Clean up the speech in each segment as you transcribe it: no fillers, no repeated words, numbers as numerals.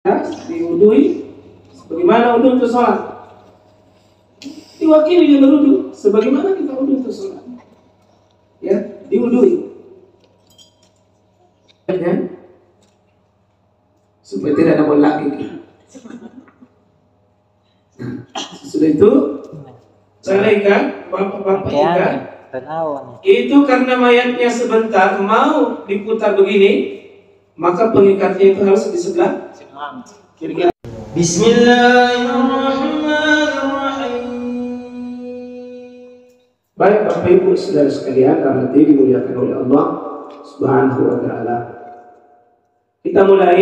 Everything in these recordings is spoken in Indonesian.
diwudui sebagaimana wudhu untuk sholat, diwakili dengan wudhu sebagaimana kita wudhu untuk sholat, ya, diwudui, ya, supaya tidak ada bola lagi. Sesudah itu saya ikan, bapak-bapak ikan, itu karena mayatnya sebentar mau diputar begini, maka pengikatnya itu harus di sebelah kiri. Bismillahirrahmanirrahim. Baik Bapak Ibu saudara sekalian, rahmati dimuliakan oleh Allah Subhanahu wa taala. Kita mulai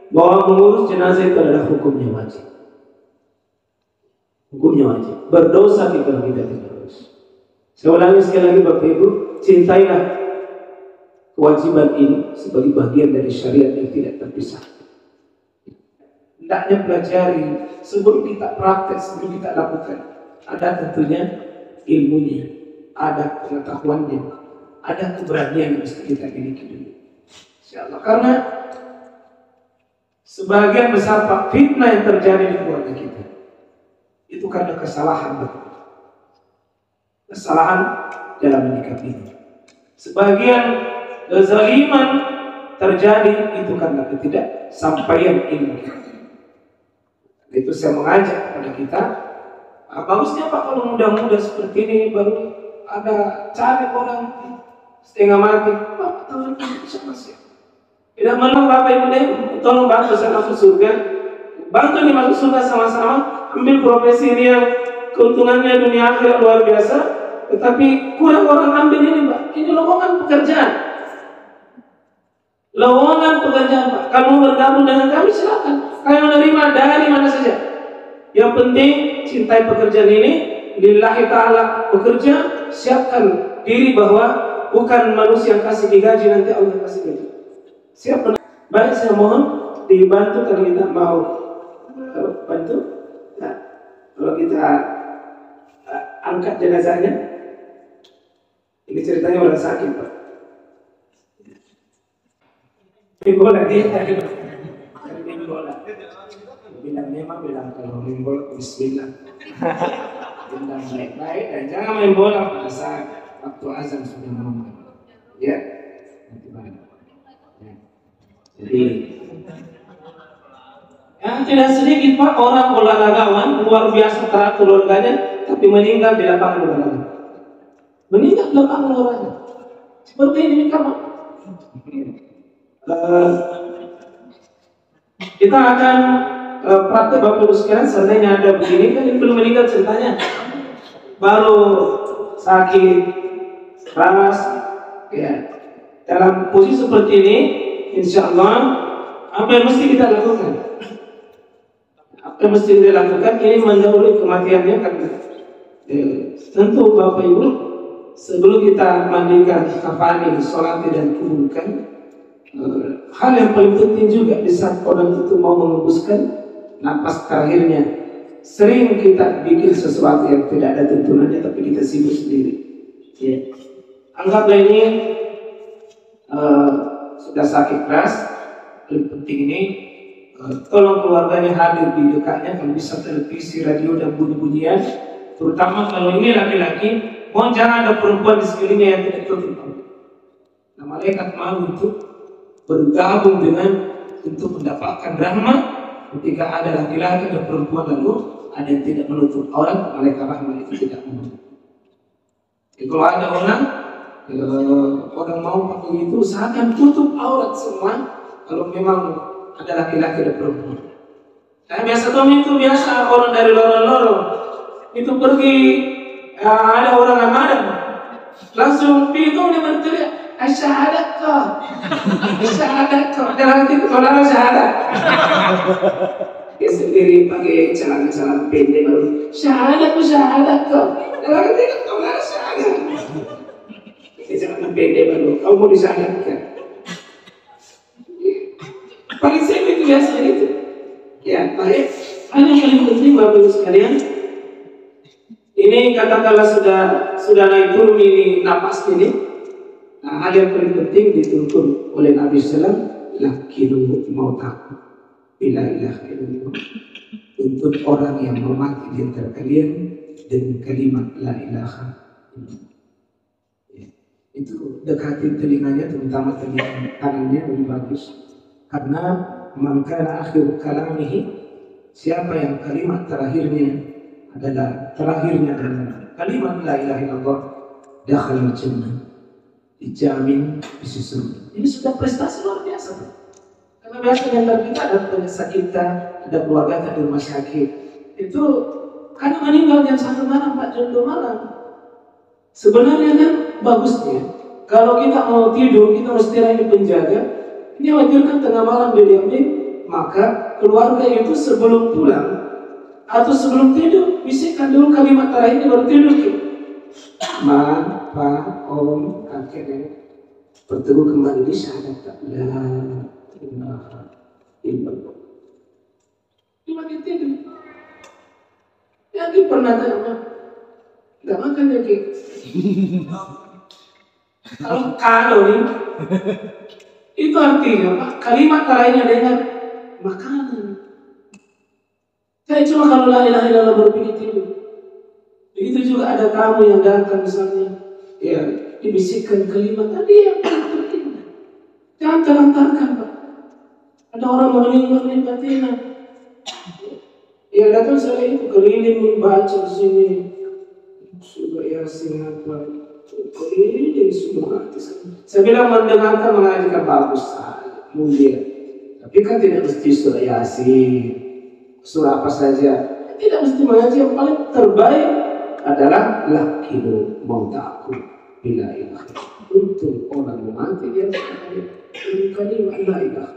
bahwa mengurus jenazah itu adalah hukumnya wajib. Hukumnya wajib. Berdosa kalau kita tidak urus. Saya ulangi sekali lagi Bapak Ibu, cintailah kewajiban ini sebagai bagian dari syariat yang tidak terpisah. Hendaknya pelajari sebelum kita praktek, sebelum kita lakukan. Ada tentunya ilmunya, ada pengetahuannya, ada keberanian yang mesti kita miliki dulu. Insyaallah, karena sebagian besar fitnah yang terjadi di keluarga kita itu karena kesalahan, kesalahan dalam menyikapi ini. Sebagian kezaliman terjadi itu karena ketidaksampaian ilmu. Itu saya mengajak kepada kita, bagusnya Pak kalau muda-muda seperti ini baru ada cari orang setengah mati, Pak tolong sama siapa? Tidak menolong Bapak Ibu deh, tolong bantu saya masuk surga, bantu nih masuk surga sama-sama, ambil profesi ini yang keuntungannya dunia akhirat luar biasa, tetapi kurang orang ambil ini Pak, ini lowongan pekerjaan. Lowongan pekerjaan Pak, kalau mau bergabung dengan kami silakan. Kalian menerima dari mana saja. Yang penting cintai pekerjaan ini, lillahi ta'ala bekerja, siapkan diri bahwa bukan manusia yang kasih digaji, nanti Allah kasih gaji. Siap. Baik, saya mohon dibantu kalau kita mau bantu. Nah, kalau kita angkat jenazahnya, ini ceritanya orang sakit Pak. Bola dia bola. Bilang memang bilang kalau main bola bismillah. Bilang baik-baik dan jangan main bola pada saat waktu azan sudah mau. Ya. Nanti balik. Ya. Jadi yang tidak sedikit Pak orang olahragawan luar biasa teratur olahraganya tapi meninggal di lapangan olahraga. Meninggal di lapangan olahraga. Seperti ini kamu. Kita akan praktek Bapak Ibu sekalian. Seandainya ada begini kan ini belum meninggal ceritanya, baru sakit keras ya. Dalam posisi seperti ini insya Allah apa yang mesti kita lakukan? Apa yang mesti kita lakukan? Ini mendahului kematiannya kan. Tentu Bapak Ibu sebelum kita mandikan, kafani, sholat dan kuburkan, hal yang paling penting juga di saat orang itu mau mengembuskan napas terakhirnya, sering kita bikin sesuatu yang tidak ada tuntunannya tapi kita sibuk sendiri. Ya. Anggaplah ini sudah sakit keras, paling penting ini tolong keluarganya hadir di dekatnya, kalau bisa televisi, radio dan bunyi-bunyian, terutama kalau ini laki-laki, mohon jangan ada perempuan di sekelilingnya yang tidak tutup. Nah, malaikat mau untuk bergabung dengan untuk mendapatkan rahmat ketika ada laki-laki dan perempuan lalu ada yang tidak menutup aurat, malaikat rahmat itu tidak menutup. Jadi kalau ada orang mau pakai itu usahakan tutup aurat semua kalau memang ada laki-laki dan perempuan. Nah biasa itu biasa orang dari lorong-lorong itu pergi ada orang Ramadan langsung pintu dia berteriak syahadat kau, syahadat kau, dalam hati saudara syahadat. Dia sendiri pakai celana pendek baru syahadat kau, dalam hati saudara syahadat. Dia celana pendek baru, kau mau disyahadatkan. Paling sering itu biasa itu. Ya baik, hal yang paling penting Bapak Ibu sekalian, ini katakanlah sudah naik turun ini napas ini. Nah, hal yang paling penting dituntun oleh Nabi SAW, lakiru mautakum. bila ilaha illallah, untuk orang yang mau mati di antara kalian dengan kalimat la ilaha illallah. Itu dekati telinganya, terutama telinga kanannya lebih bagus, karena man kana akhir kalamihi, siapa yang kalimat terakhirnya adalah kalimat la ilaha illallah, dakhala jannah, dijamin di surga. Ini sudah prestasi luar biasa. Karena biasanya yang kita ada penyakit kita, ada keluarga kita di rumah sakit, itu karena meninggal jam 1 malam, Pak, jam 2 malam. Sebenarnya kan bagusnya kalau kita mau tidur, kita mesti di penjaga. Ini wajarkan tengah malam diambil, maka keluarga itu sebelum pulang atau sebelum tidur bisikan dulu kalimat terakhir baru tidur. Ma, pa, om, kakek, nenek berteguh kembali di syahadat la ilaha illallah. Ini makin tidur. Yang pernah tanya, nggak makan ya Ki? Kalau ini itu artinya Pak, kalimat terakhirnya dengan makanan. Saya cuma kalau la ilaha illallah berpikir tidur. Begitu juga ada tamu yang datang misalnya, ya dibisikkan kalimat tadi yang terindah. Jangan telantarkan Pak. Ada orang mau meninggal di batinah. Ya datang saya itu keliling membaca di sini. Surah Yasin apa? Keliling semua. Saya bilang mendengarkan mengajarkan bagus saja, mulia. Tapi kan tidak mesti surah Yasin, surah apa saja. Tidak mesti mengaji. Yang paling terbaik adalah lakilu mautaku bila ilah. Untuk orang mati dia kalimat la ilaha.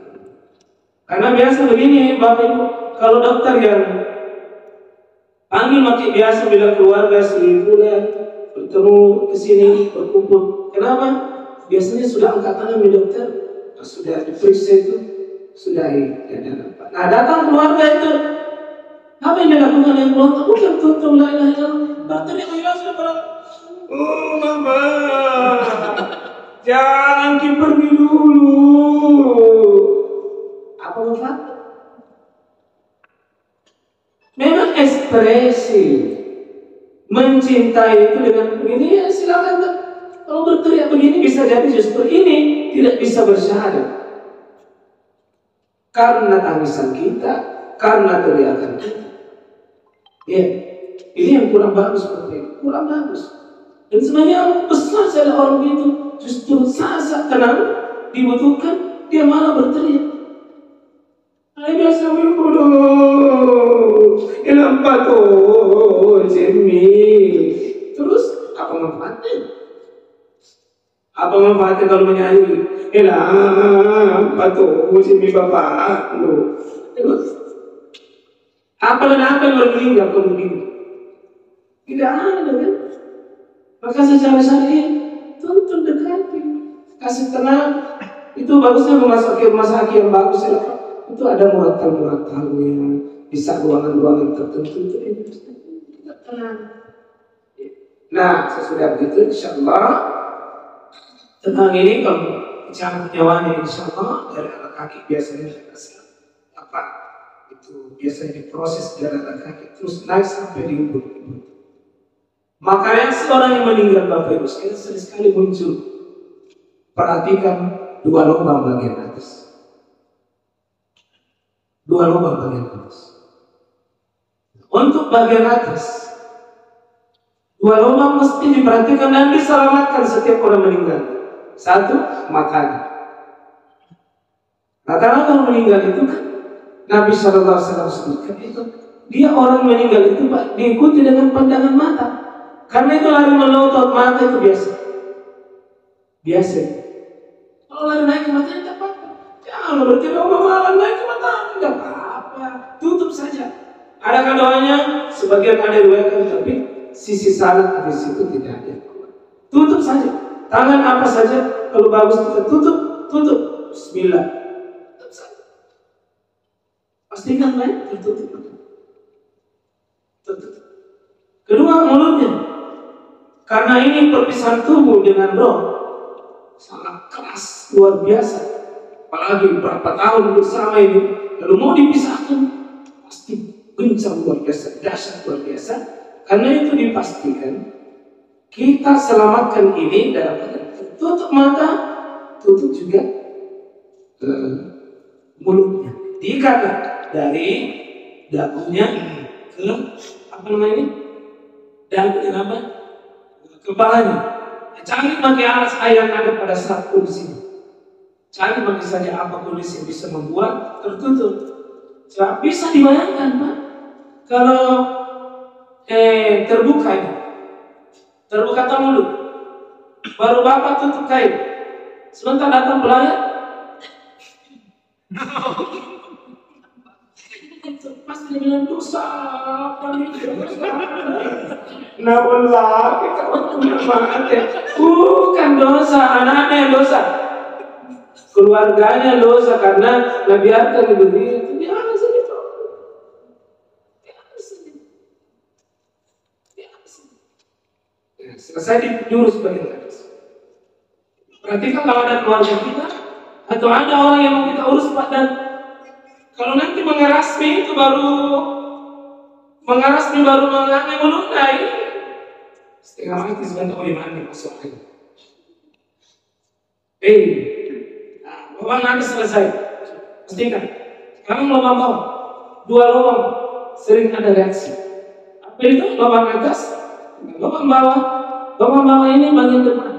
Karena biasa begini Bapak Ibu, kalau dokter yang panggil maki biasa bila keluarga si bulan bertemu ke sini berkumpul. Kenapa? Biasanya sudah angkat tangan di dokter, sudah diperiksa itu, sudah nah datang keluarga itu, apa yang dilakukan yang keluarga? Bukan tuntun la ilaha illallah. Dokter yang bilang sudah pernah. Oh mama, jangan pergi dulu. Apa manfaat? Memang ekspresi mencintai itu dengan begini ya silakan. Kalau berteriak begini bisa jadi justru ini tidak bisa bersyahadat karena tangisan kita, karena teriakan kita. Ya, ini yang kurang bagus seperti itu, kurang bagus. Dan sebenarnya besar saya orang begitu, justru saat tenang dibutuhkan dia malah berteriak. Saya biasa berbodoh, ilang pato, jemi. Terus apa manfaatnya? Apa manfaatnya kalau menyanyi? Ilang pato, jemi bapak lu. Terus apa yang meninggal kalau begini? Tidak ada kan? Maka secara syariat tuntun dekati, kasih tenang. Itu bagusnya rumah sakit yang bagus ya. Itu ada muatan-muatannya, bisa ruangan-ruangan tertentu itu tidak tenang. Nah, sesudah begitu, insya Allah tentang ini kalau bicara kenyawanya, insya Allah dari alat kaki biasanya saya kasih apa itu biasanya diproses dari alat kaki terus naik sampai di ubud. Makanya seorang yang meninggal Bapak Ibu sekali muncul. Perhatikan 2 lubang bagian atas. 2 lubang bagian atas. Untuk bagian atas 2 lubang mesti diperhatikan dan diselamatkan setiap orang meninggal. 1, matanya. Karena kalau meninggal itu kan Nabi SAW sebutkan itu dia orang meninggal itu Pak diikuti dengan pandangan mata. Karena itu lari melotot mata itu biasa. Kalau lari naik ke matanya tidak apa-apa. Jangan berarti malam naik ke mata tidak apa-apa. Tutup saja. Adakah doanya? Sebagian ada riwayatkan, tapi sisi salat di situ tidak ada. Tutup saja. Tangan apa saja kalau bagus kita tutup. Bismillah. Tutup saja. Pastikan baik tertutup. Tutup. Kedua mulutnya. Karena ini perpisahan tubuh dengan roh sangat keras, luar biasa. Apalagi berapa tahun bersama ini, Lalu mau dipisahkan, pasti bencang luar biasa, dahsyat luar biasa. Karena itu dipastikan kita selamatkan ini dalam keadaan tutup mata, tutup juga mulutnya. Diikat dari dagunya ke apa namanya ini? Dagunya apa? Kepalanya. Cari pakai alas air yang ada pada saat kondisi. Cari pakai saja apa kondisi yang bisa membuat tertutup. Sebab bisa dibayangkan, Pak, kalau terbuka ini, terbuka mulut, baru Bapak tutup kain, sebentar datang pelayan, pasti dia bilang dosa, kami dosa. Nah, Allah, kita punya banget ya. Bukan dosa, anak-anak yang dosa, keluarganya dosa karena membiarkan begitu. Biasa gitu. Selesai dijurus bagian atas. Perhatikan kalau ada keluarga kita atau ada orang yang mau kita urus, Pak, dan kalau nanti mengerasmi itu baru mengalami melukai, setengah mati sebentar oleh mandi masuk air. Lubang nanti selesai. Pastikan. Sekarang lubang bawah, 2 lubang sering ada reaksi. Apa itu? Lubang atas, lubang bawah. Lubang bawah ini bagian depan.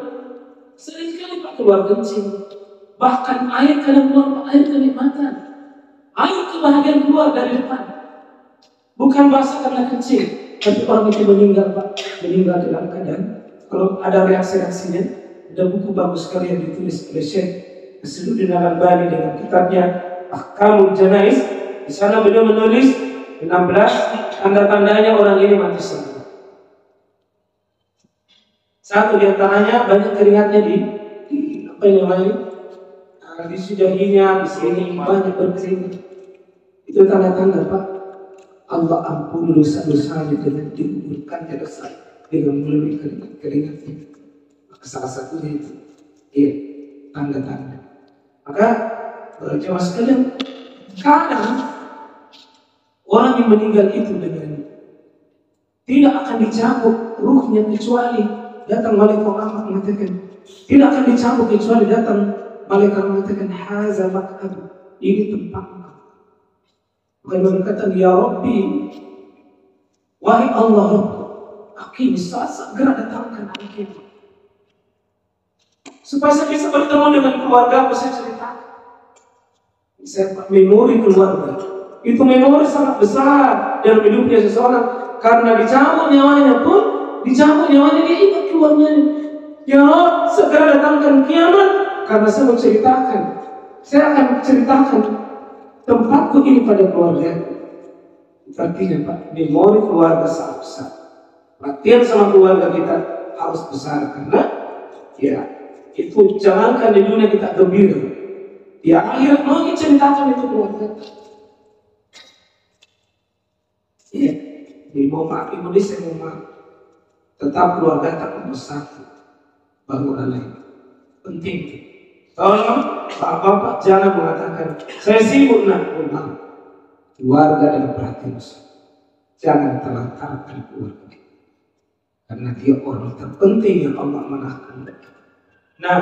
Sering kali Pak keluar kencing. Bahkan air kadang keluar, air kenikmatan. Air kebahagiaan keluar dari depan. Bukan basah karena kencing, tapi orang itu meninggal, Pak. Meninggal dalam keadaan. Kalau ada reaksi-reaksinya, ada buku bagus sekali yang ditulis oleh Syekh Nasruddin Al-Albani dengan kitabnya Ahkamul Janaiz. Di sana beliau menulis 16 tanda-tandanya orang ini mati syahid. Satu di antaranya banyak keringatnya di apa yang lain, di sudahinya, di sini banyak berkeringat. Itu tanda-tanda, Pak. Allah ampuni dosa-dosanya dengan digugurkannya dosa dengan melalui keringatnya. Salah satunya itu, tanda-tanda. Maka jemaah sekalian, kadang orang yang meninggal itu dengan tidak akan dicabut ruhnya kecuali datang malaikat rahmat mengatakan, tidak akan dicabut kecuali datang malaikat mengatakan, haza mak'ad, ini tempatmu. Mereka berkata, ya Rabbi, wahai Allah Rabbi, akhirnya saat segera datangkan anak kita, supaya saya bisa bertemu dengan keluarga aku. Saya ceritakan, saya memori keluarga itu memori sangat besar dalam hidupnya seseorang. Karena dicabut nyawanya pun, dicabut nyawanya dia ingat keluarganya. Ya Rabb, segera datangkan kiamat, karena saya mau ceritakan, saya akan ceritakan tempatku ini pada keluarga. Artinya, Pak, memori keluarga sangat besar. Latihan sama keluarga kita harus besar, karena itu jangankan di dunia kita gembira, akhirat mau ceritakan itu keluarga. Di maaf Indonesia tetap keluarga tak nomor satu, bangunan lain penting. Tolong Bapak jangan mengatakan saya sibuk nak, keluarga dan perhatian besar. Jangan telantarkan keluarga, karena dia orang terpenting yang Allah manahkan. Nah,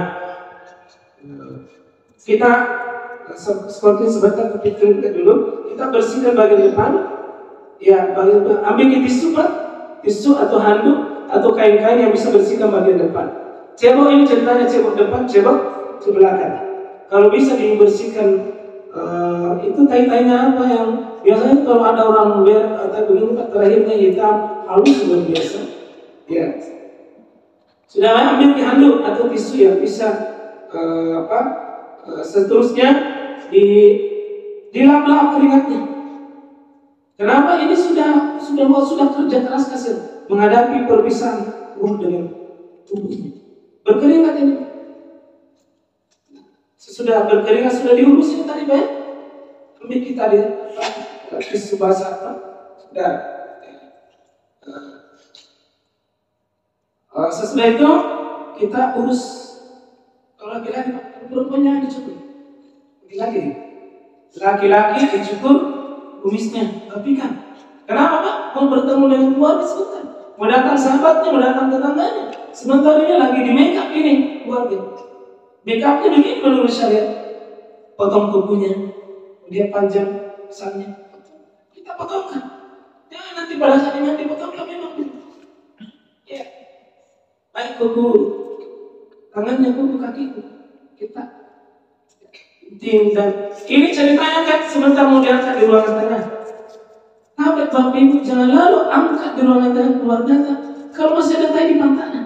kita seperti sebentar kita dulu, kita bersihkan bagian depan. Ambil tisu, Pak, tisu atau handuk atau kain-kain yang bisa bersihkan bagian depan. Cebok ini ceritanya cebok depan, cebok ke belakang. Kalau bisa dibersihkan, itu kain-kainnya apa yang biasanya kalau ada orang atau begini, Pak, terakhirnya hitam halus luar biasa. Sudah ambil handuk atau tisu yang bisa seterusnya dilap-lap keringatnya. Kenapa? Ini sudah kerja keras kasih menghadapi perpisahan ruh dengan tubuh ini. Berkeringat ini. Sesudah berkeringat, sudah diurusin tadi, Pak. Ambil kita di tisu basah, Pak. Sudah. Sesudah itu kita urus. Kalau lagi-lagi, Pak, perempuannya dicukup. Lagi-lagi. Laki-laki dicukur kumisnya, tapi kan kenapa Pak? Mau bertemu dengan keluarga sebentar, mau datang sahabatnya, mau datang tetangganya. Sementara ini lagi di make up ini keluarga. Make upnya begini menurut syariat. Potong kukunya, dia panjang besarnya, kita potongkan. Jangan nanti pada saat ini nanti potongkan memang. Ya, baik kuku tangannya, kuku kakiku, kita dan ini ceritanya kan sebentar mau diangkat di ruangan tengah. Tapi Bapak Ibu jangan lalu angkat di ruangan tengah keluarga kalau masih ada tai di pantatnya.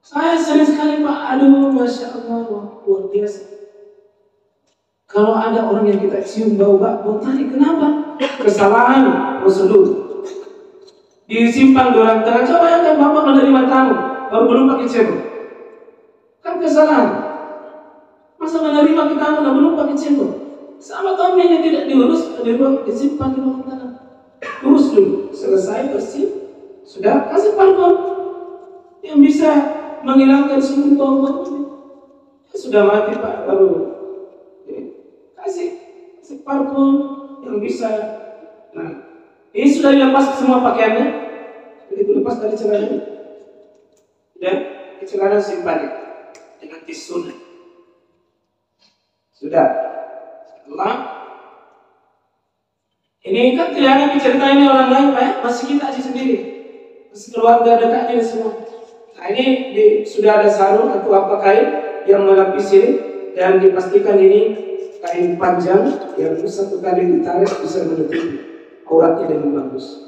Saya sering sekali Pak, aduh Masya Allah, luar biasa. Kalau ada orang yang kita cium bau tai, kenapa? Kesalahan prosedur. Disimpan di ruangan tengah. Coba yang kan Bapak menerima tamu baru belum pakai cebok, kan kesalahan. Masa menerima kita belum pakai cebok? Sama tamunya tidak diurus, di ruang disimpan di ruang tengah. Urus dulu, selesai bersih, sudah kasih parfum yang bisa menghilangkan semua bau-bau ini. Sudah mati Pak, baru kasih parfum yang bisa. Nah, ini sudah dilepas semua pakaiannya, jadi dilepas dari celananya, dan di celana simpan dengan tisu. Sudah. Setelah ini kan tidak ada diceritain orang lain Pak ya, masih kita aja sendiri, masih keluarga dekatnya semua. Nah ini sudah ada sarung atau apa kain yang melapisi ini, dan dipastikan ini kain panjang yang satu kali ditarik bisa menutupi auratnya dengan bagus.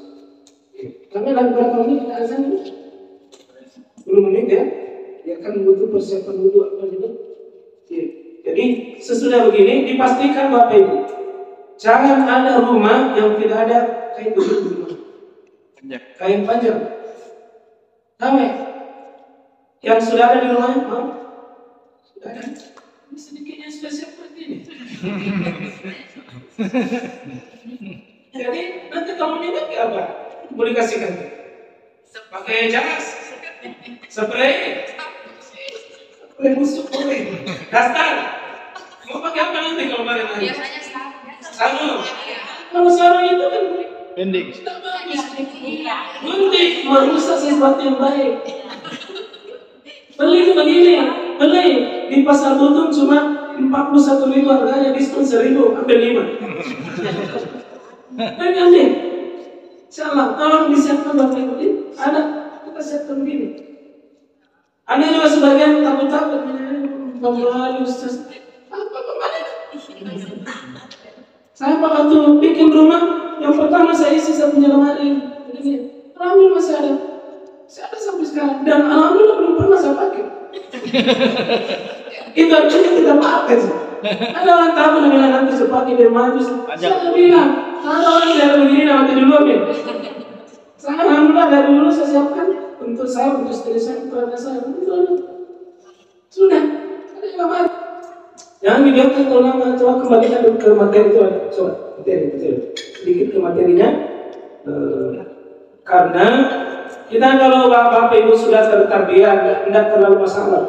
Kami lagi berapa menit kita azan ini? 10 menit ya, ya kan butuh persiapan wudhu apa juga. Jadi sesudah begini dipastikan Bapak Ibu, jangan ada rumah yang tidak ada kain duduk di rumah. Kain panjang. Tahu ya? Yang sudah ada di rumahnya, Pak? Sudah ada. Ini sedikitnya sudah siap seperti ini. Jadi nanti kamu ini pakai apa? Boleh kasihkan. Pakai jas, spray. Boleh busuk, boleh. Dasar. Mau pakai apa nanti kalau kalian nanti? Biasanya sarung. Kalau sarung itu kan pendek. Tidak bagus. Pendek, merusak sesuatu yang baik. Beli itu begini, beli di pasar Butung cuma 41.000 harganya, diskon 1.000, ambil 5. Tapi ambil. Insyaallah, tolong disiapkan Bapak Ibu. Ada, kita siapkan begini. Ada juga sebagian takut-takut, Bapak Ustaz, apa kemana? Saya waktu bikin rumah, yang pertama saya isi saya punya lemari. Alhamdulillah masih ada. Saya ada sampai sekarang. Dan alhamdulillah belum pernah saya pakai. Itu artinya kita pakai. Ada orang tahu dengan nanti saya pakai dia maju. Saya bilang, ada orang dari begini nanti dulu ambil. Saya alhamdulillah dari dulu saya siapkan untuk saya, untuk istri saya, keluarga saya. Sudah. Ada yang apa? Jangan dibiarkan kalau nama. Coba kembalikan ke materi itu. Coba materi. Sedikit ke materinya. Karena kita kalau Bapak Ibu sudah terbiasa, tidak terlalu masalah.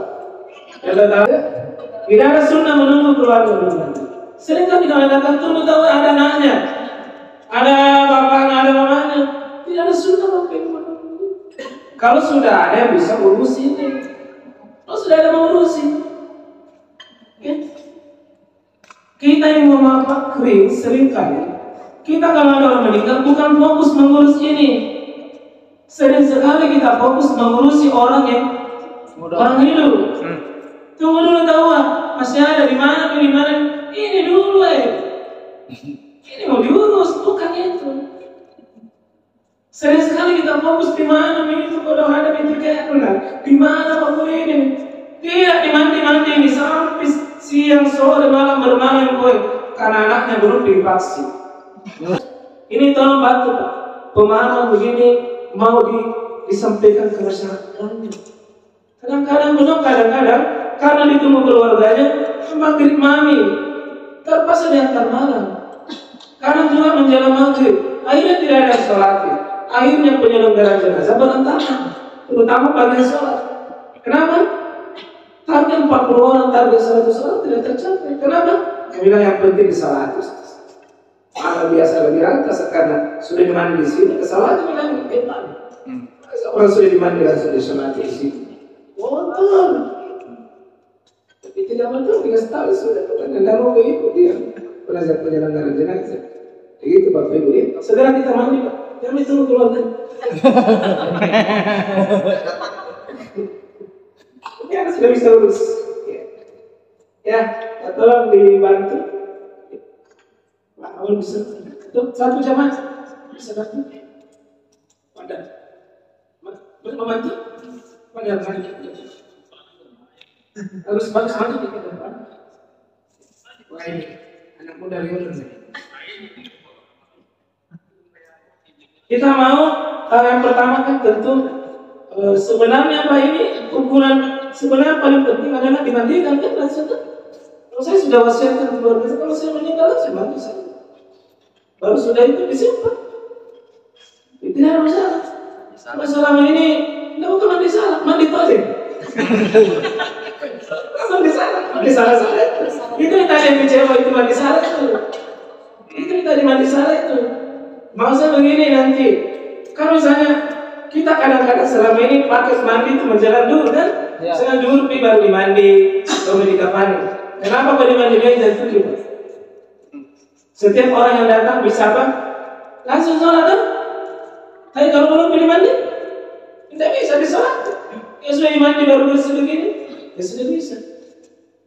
Tidak ada sunnah menunggu keluarga. Sering kali kalau datang tunggu tahu ada anaknya, ada bapaknya, ada mamanya. Tidak ada sunnah Bapak Ibu menunggu. Kalau sudah ada bisa urusin. Kalau sudah ada mengurusin. Okay. Kita yang mau mapak kering sering kali kita kalau ada orang meninggal bukan fokus mengurus ini. Sering sekali kita fokus mengurusi orang yang orang hidup. Tunggu dulu tahu masih ada di mana. Ini dulu ini mau diurus bukan itu. Sering sekali kita fokus di mana itu kalau ada itu kayak di mana waktu ini. Tidak dimandi ini sampai siang sore malam bermain karena anaknya belum divaksin. Ini tolong bantu Pak. Pemahaman begini mau disampaikan ke masyarakat. Kadang-kadang karena ditunggu keluarganya maghrib mami terpaksa diantar malam. Karena juga menjelang maghrib akhirnya tidak ada sholat. Akhirnya penyelenggaraan jenazah berantakan, terutama pagi sholat. Kenapa? Target 40 orang, target 100 orang tidak tercapai. Kenapa? Saya bilang yang penting di salat. Mana biasa lebih rantas karena sudah dimandi di sini, kesalahan bilang enak. Orang sudah dimandi langsung disunat di sini. Betul. Tapi tidak betul, dikasih tahu sudah. Anda mau ikut dia. Penasihat penyelenggara jenazah. Begitu Bapak Ibu ya. Segera kita mandi Pak. Jangan tunggu keluarga. Ya sudah bisa urus. Ya, tolong dibantu. Pak Awal bisa. Satu jamaah bisa bantu. Pada membantu. Pada mandi. Harus bagus mandi di depan. Wah ini anak muda lihat. Kita mau yang pertama kan tentu sebenarnya Pak ini ukuran sebenarnya paling penting adalah dimandikan kan langsung. Kalau saya sudah wasiatkan keluarga saya, kalau saya meninggal saya bantu saya. Baru sudah itu disimpan. Itu tidak ada masalah. Kalau selama ini tidak bukan mandi salah, mandi toilet. Mandi salah salah. Itu tadi yang kecewa itu mandi salah itu. Itu tadi mandi salah itu. Maksudnya begini nanti, kalau misalnya kita kadang-kadang selama ini pakai mandi itu menjalan dulu kan, setengah dulu baru dimandi, baru dikafani. Kenapa kau dimandi aja itu juga? Setiap orang yang datang bisa apa? Langsung sholat kan? Tapi kalau belum dimandi, tidak bisa disolat. Ya sudah dimandi baru bersih begini, ya sudah bisa.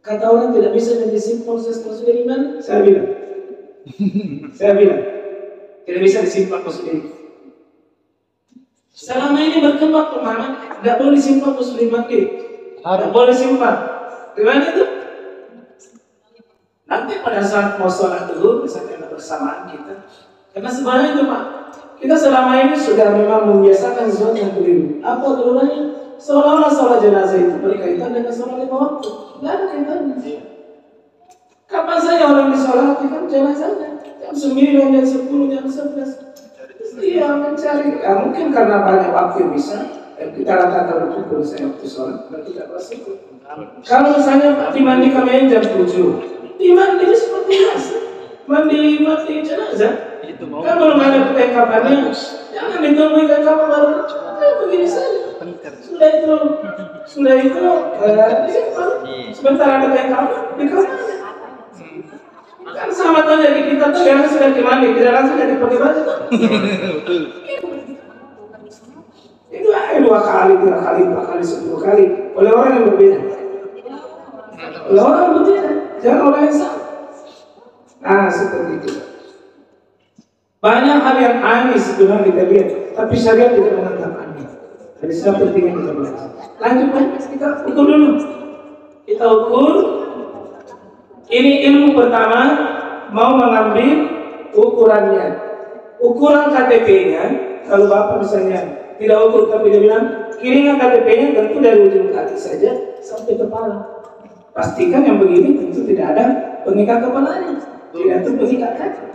Kata orang tidak bisa disimpan proses sudah dimandi, saya bilang. Tidak bisa disimpan muslim. Selama ini berkembang pemahaman, tidak boleh simpan muslim mandi. Tidak boleh simpan. Gimana itu? Nanti pada saat mau sholat dulu, misalnya bersamaan kita. Karena sebenarnya itu Pak, kita selama ini sudah memang membiasakan sesuatu yang keliru. Apa kelirunnya? Seolah-olah sholat jenazah itu berkaitan dengan sholat 5 waktu. Tidak ada kaitannya. Kapan saja orang disolati kan jenazahnya? Jam 9, jam 10, jam 11. Iya mencari. Ya, mungkin karena banyak waktu yang bisa. Kita rata-rata berkumpul saya waktu sholat. Berarti tidak bersyukur. Kalau misalnya dimandi kami jam 7, dimandi seperti biasa. Mandi jenazah. Kan belum ada perlengkapannya. Jangan ditunggu ikan kapan baru. Begini saja. Sudah itu sebentar ada perlengkapan di kamar. Kan sama saja di kita tuh yang sudah dimandi, tidak langsung jadi pakai baju. Itu 2 kali, 3 kali, 4 kali, 10 kali oleh orang yang berbeda. Oleh orang yang berbeda, jangan orang yang sama. Nah seperti itu. Banyak hal yang aneh sebenarnya kita lihat, tapi syariat tidak menganggap aneh. Jadi sangat penting yang kita belajar. Lanjut kita ukur dulu. Kita ukur. Ini ilmu pertama, mau mengambil ukurannya. Ukuran KTP-nya, kalau Bapak misalnya tidak ukur tapi dia bilang, kiringan KTP-nya tentu dari ujung kaki saja sampai kepala. Pastikan yang begini tentu tidak ada pengikat kepalanya, tidak itu pengikat kaki.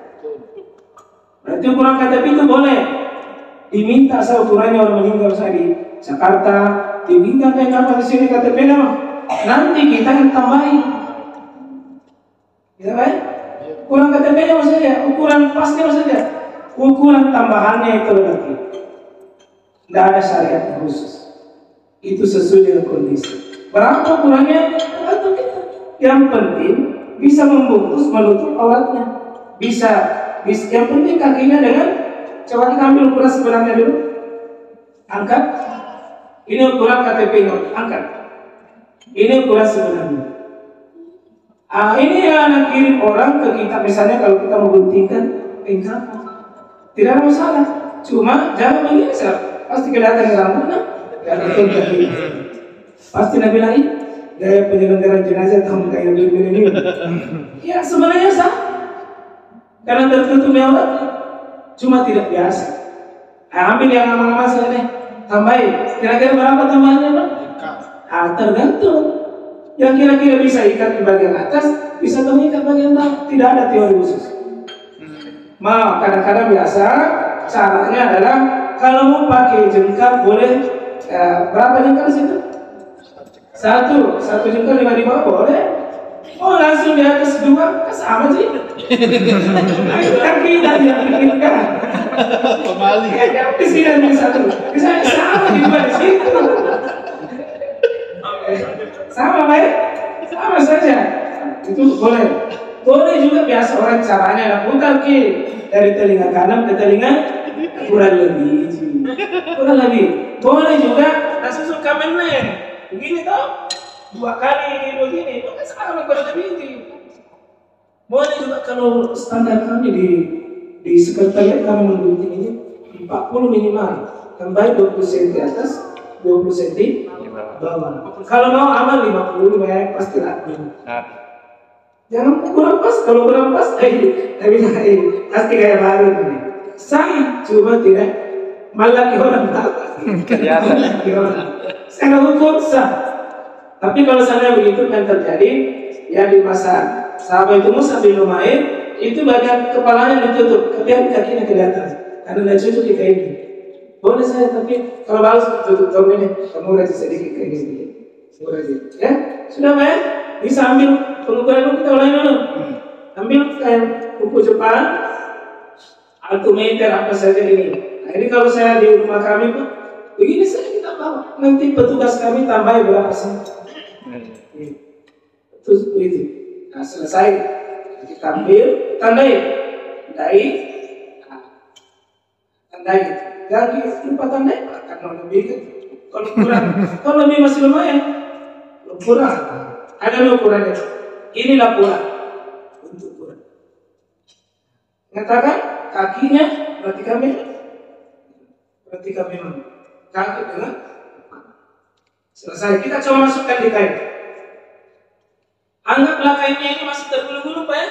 Berarti ukuran KTP itu boleh diminta saya ukurannya orang meninggal saya di Jakarta, diminta kayak kapan di sini KTP-nya mah. Nanti kita yang tambahin. Ya baik? Ukuran KTP-nya maksudnya, ukuran pasnya maksudnya, ukuran tambahannya itu nanti. Tidak ada syariat khusus. Itu sesuai dengan kondisi. Berapa ukurannya? Tergantung kita. Yang penting bisa membungkus menutup auratnya. Bisa. Yang penting kakinya dengan. Coba kita ambil ukuran sebenarnya dulu. Angkat. Ini ukuran KTP-nya. Angkat. Ini ukuran sebenarnya. Ini yang anak kirim orang ke kita, misalnya kalau kita mau guntingkan lengkap, tidak ada masalah. Cuma jangan menggeser, pasti kelihatan rambutnya, pasti Nabi lain gaya penyelenggaraan jenazah tahu kayak begini. Ya sebenarnya sah, karena tertutup aurat, cuma tidak biasa. Ambil yang aman-aman saja deh, tambahin. Kira-kira berapa tambahannya Pak? Tergantung. Yang kira-kira bisa ikat di bagian atas, bisa mengikat bagian bawah. Tidak ada teori khusus. Kadang-kadang biasa caranya adalah kalau mau pakai jengkal boleh berapa jengkal di situ? Satu jengkal 5 di bawah boleh. Oh langsung di atas 2, kan sama sih. Kan kita yang pikirkan. Pemali. Di sini ada 1, di sana sama di 2 di situ. Sama baik, sama saja. Itu boleh. Boleh juga biasa orang caranya ada putar kiri dari telinga kanan ke telinga kurang lebih. Kurang lebih. Boleh juga langsung suka main. Begini toh. 2 kali begini, itu kan sama kurang lebih. Boleh juga kalau standar kami di sekretariat kami mendukung ini 40 minimal. Yang baik 20 cm atas, 20 cm bawah. Kalau mau aman 50 ya pasti rapi. Jangan kurang pas, kalau kurang pas, pasti kayak baru nih. Saya cuma tidak malah orang kelihatan. Saya hukum sah. Tapi kalau sana begitu kan terjadi, ya di masa sahabat itu Musa bin Umair itu bagian kepalanya ditutup, tapi kakinya kelihatan karena tidak cocok di kain. Boleh saya, tapi kalau harus tutup tahun ini, kamu rajin sedikit kayak gini. Ya, sudah baik. Bisa ambil pengukuran dulu, kita ulangi dulu. Ambil kayak buku Jepang, altimeter apa saja ini. Nah ini kalau saya di rumah kami Pak, begini saja kita bawa. Nanti petugas kami tambah berapa sih? Itu itu. Nah selesai kita ambil, tandai, tandai. Jangan lupa tandai Pak, karena lebih kan. Kalau kurang, kalau lebih masih lumayan. Kurang. Ada ukurannya. Inilah kurang. Untuk kurang. Katakan kakinya perhatikan memang. Kaki dengan selesai. Kita coba masukkan di kain. Anggaplah kainnya ini masih tergulung-gulung Pak ya.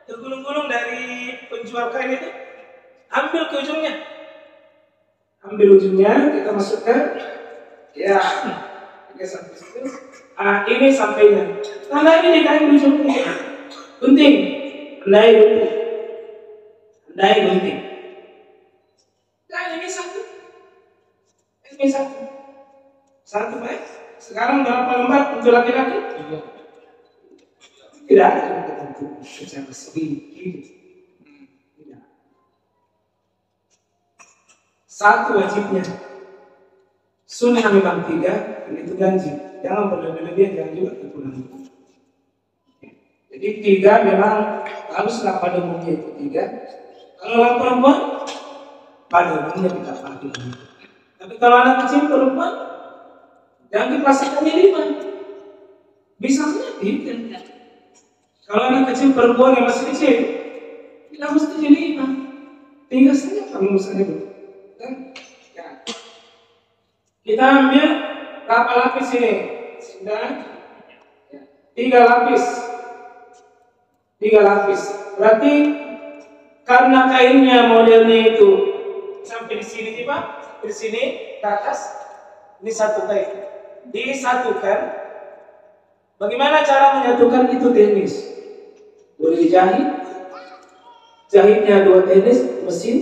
Tergulung-gulung dari penjual kain itu. Ambil ke ujungnya. Ambil ujungnya, kita masukkan. Ya. Oke, sampai situ. Ini sampainya. Tanda ini di kain ujungnya. Gunting. Tandai gunting. Nah ini satu. Ini satu. Satu baik. Sekarang berapa lembar untuk laki-laki? Tidak ada yang tertentu secara sedikit. Tidak. Satu wajibnya. Sunnah memang 3, itu ganjil. Jangan berlebih-lebihan, jangan juga kekurangan. Jadi 3 memang haruslah pada umumnya itu 3. Kalau orang perempuan, pada umumnya kita pakai. Tapi kalau anak kecil perempuan, jangan dipasangkannya 5. Bisa saja 3. Kalau anak kecil perempuan yang masih kecil, kita mesti jadi 5. 3 saja kamu misalnya itu. Ya. Kita ambil berapa lapis ini? Sudah 3 lapis. 3 lapis. Berarti karena kainnya modelnya itu sampai di sini nih Pak, di sini ke atas, ini satu kain. Disatukan. Bagaimana cara menyatukan itu teknis? Boleh dijahit. Jahitnya 2 teknis, mesin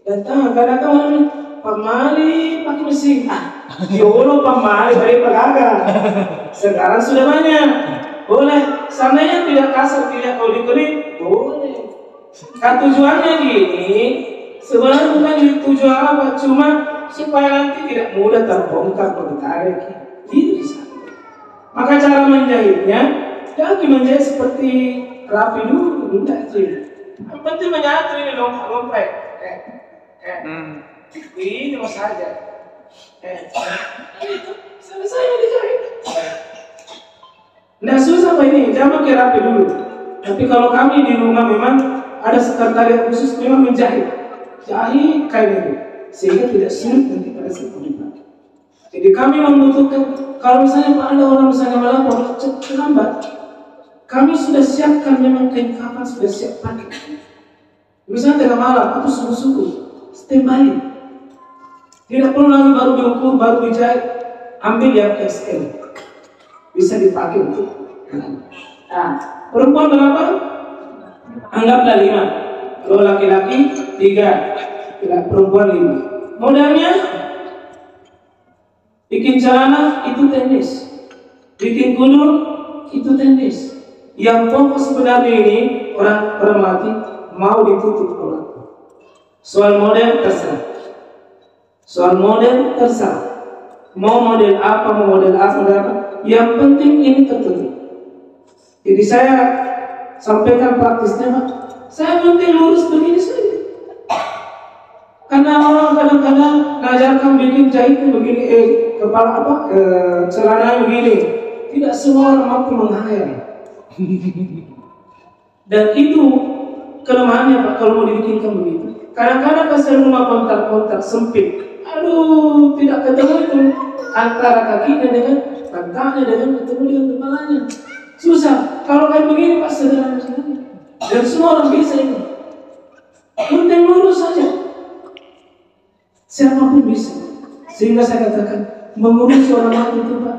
dan tangan. Kadang-kadang pemali pakai mesin. Yolo pemali dari pedagang. Sekarang sudah banyak. Boleh. Sananya tidak kasar, tidak kulit-kulit. Boleh. Kan tujuannya gini. Sebenarnya bukan tujuan apa, cuma supaya nanti tidak mudah terbongkar atau ditarik. Itu bisa. Maka cara menjahitnya jangan menjahit seperti rapi dulu, tidak sih. Yang penting menyatu ini lompat. Ini mau saja. Itu selesai dijahit. Nggak susah Pak ini, jangan pakai rapi dulu. Tapi kalau kami di rumah memang ada sekretariat khusus memang menjahit. Jahit kain itu sehingga tidak sulit nanti pada saat dipakai. Jadi kami membutuhkan, kalau misalnya Pak ada orang misalnya melapor terlambat, kami sudah siapkan memang kain kafan sudah siap pakai. Misalnya tengah malam atau subuh-subuh, standby. Tidak perlu lagi baru diukur, baru dijahit. Ambil yang XL, bisa dipakai untuk. Nah, perempuan berapa? Anggaplah 5. Kalau laki-laki 3, perempuan 5. Modalnya bikin celana itu teknis, bikin kunul itu teknis. Yang pokok sebenarnya ini orang mati mau ditutup orang. Soal model terserah. Soal model terserah. Mau model apa. Yang penting ini tertutup. Jadi saya sampaikan praktisnya, Pak. Saya penting lurus begini saja. Karena orang kadang-kadang ngajarkan bikin jahitnya begini, celana begini. Tidak semua orang mampu menghayal. Dan itu kelemahannya, Pak, kalau mau dibikinkan begitu. Kadang-kadang kasih rumah kontak-kontak sempit. Aduh, tidak ketemu itu antara kakinya dengan pantatnya dengan ketemu dengan kepalanya. Susah. Kalau kayak begini, Pak, sederhana sekali. Dan semua orang bisa itu. Penting lurus saja. Siapapun bisa. Sehingga saya katakan, mengurus orang mati itu, Pak,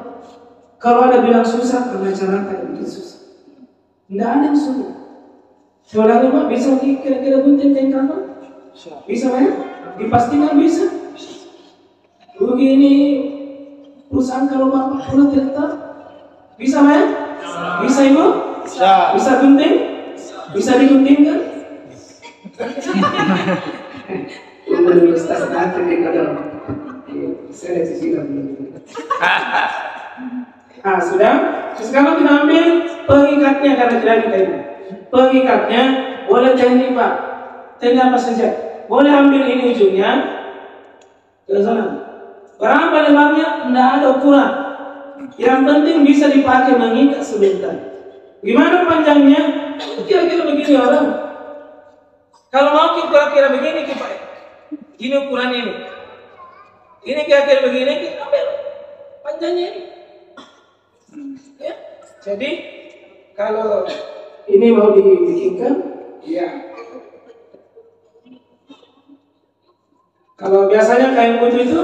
kalau ada bilang susah, karena cara tak bikin susah. Tidak ada yang sulit. Soalnya, Pak, bisa kira-kira gunting kain kapan? Bisa, Pak, ya? Dipastikan bisa. Begini perusahaan kalau Bapak pernah tidak tahu, bisa, Pak, ya? Bisa, Ibu? Bisa gunting? Bisa diguntingkan? Ustaz nanti di dalam. Saya sisikan. Sudah. Sekarang kita ambil pengikatnya karena tidak ada kayu. Pengikatnya boleh teknik, Pak. Teknik apa saja. Boleh ambil ini ujungnya ke sana. Berapa lebarnya? Tidak ada ukuran. Yang penting bisa dipakai mengikat sebentar. Gimana panjangnya? Kira-kira begini orang. Kalau mau kira-kira begini, ini ukurannya ini. Ini kira-kira begini, kita ambil panjangnya ini. Ya. Jadi kalau ini mau dibikinkan, ya. Kalau biasanya kain kutu itu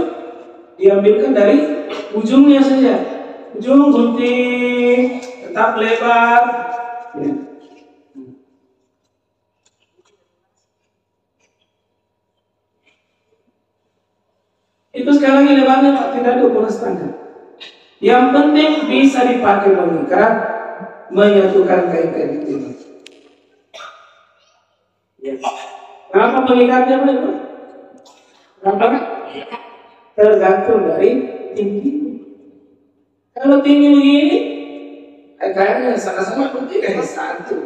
diambilkan dari ujungnya saja. Ujung gunting tetap lebar. Ya. Itu sekarang ini lebarnya, Pak, tidak ada ukuran standar. Yang penting bisa dipakai mengikat, menyatukan kain-kain itu. Ya. Kenapa pengikatnya, Pak? Kenapa? Tergantung dari tinggi. Kalau tinggi begini, kayaknya sama-sama penting kayak satu.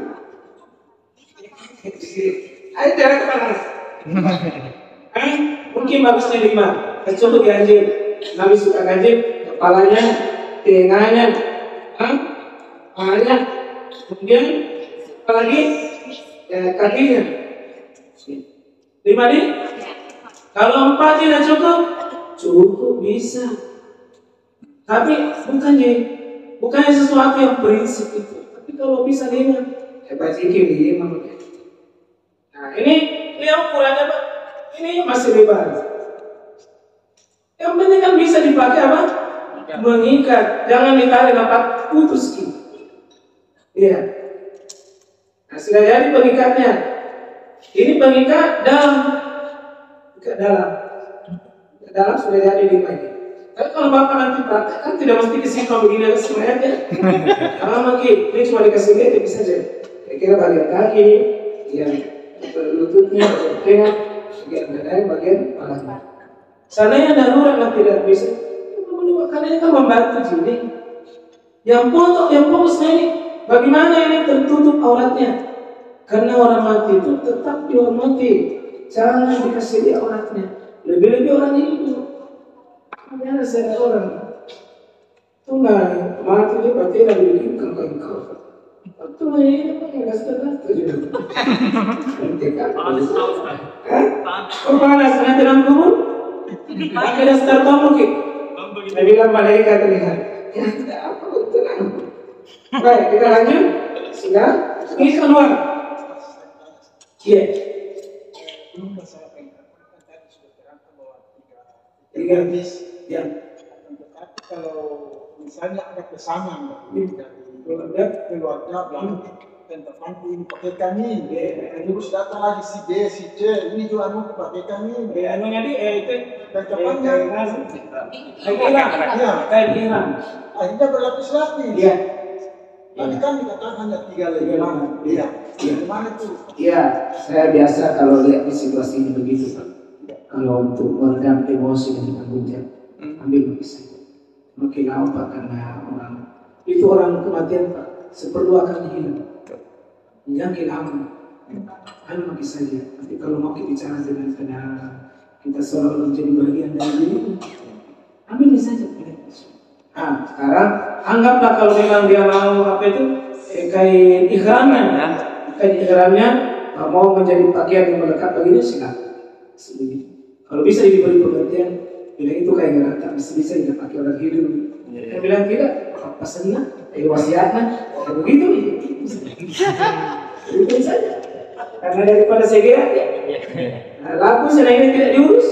Ayo jalan ke mana? Mungkin bagusnya 5. Kecuali ganjil. Nabi suka ganjil. Kepalanya, tengahnya, kepalanya, kemudian apalagi kakinya. 5 nih. Kalau 4 tidak cukup bisa. Tapi bukannya sesuatu yang prinsip itu. Tapi kalau bisa 5, sedikit 5. Nah ini ukurannya, Pak. Ini masih lebar. Yang penting kan bisa dipakai apa? Mengikat. Jangan ditarik dapat putus gitu. Iya. Nah sudah jadi pengikatnya. Ini pengikat dalam. Ikat dalam. Ikat dalam sudah jadi 5 ini. Tapi kalau Bapak nanti praktek kan tidak mesti kesimpan begini aja semuanya. Kalau makin ini cuma dikasih lihat bisa saja. Kira-kira bagian kaki, yang lututnya, tengah, bagian palanya. Seandainya darurat lah tidak bisa. Karena ini kan membantu jadi. Yang fokusnya ini, bagaimana ini tertutup auratnya? Karena orang mati itu tetap dihormati. Jangan dikasih dia auratnya. Lebih-lebih orang ini itu. Karena saya orang tunai mati dia berarti tidak dibikinkan ke engkau. Tunai ini pakai gas-gas juga. Oh panas nanti dalam kubur? Pakai dasar bom mungkin. Saya bilang malaikat terlihat. Ya tidak apa tenang. Baik kita lanjut. Sudah. Ini keluar. Iya. Tiga bis. Ya. Kalau misalnya ada pesanan dari keluarga bilang temanku ini pakai kami, terus datang lagi si B, si C, ini juga anu pakai kami. Anu jadi itu kecepatnya. Kayak Iran. Akhirnya berlapis-lapis. Iya. Tadi kan dikatakan hanya 3 lebaran. Iya. Gimana tuh? Iya, saya biasa kalau lihat di situasi ini begitu Pak. Kalau untuk meredam emosi dan tanggung jawab, ambil bagi saya. Makin lama Pak, karena orang kematian Pak, seperlu akan hilang. Jangan lama. Anu bagi saja. Tapi kalau mau kita bicara dengan tenang, kita seolah-olah menjadi bagian dari diri, ambil saja. Nah, sekarang anggaplah kalau memang dia mau apa itu kain ihramnya mau menjadi pakaian yang melekat begini silakan. Kalau bisa diberi pengertian, bilang itu kayak ngerata bisa dipakai orang hidup. Yang bilang tidak, apa senang, wasiatnya, begitu. Itu saja. Karena daripada saya laku senang ini tidak diurus.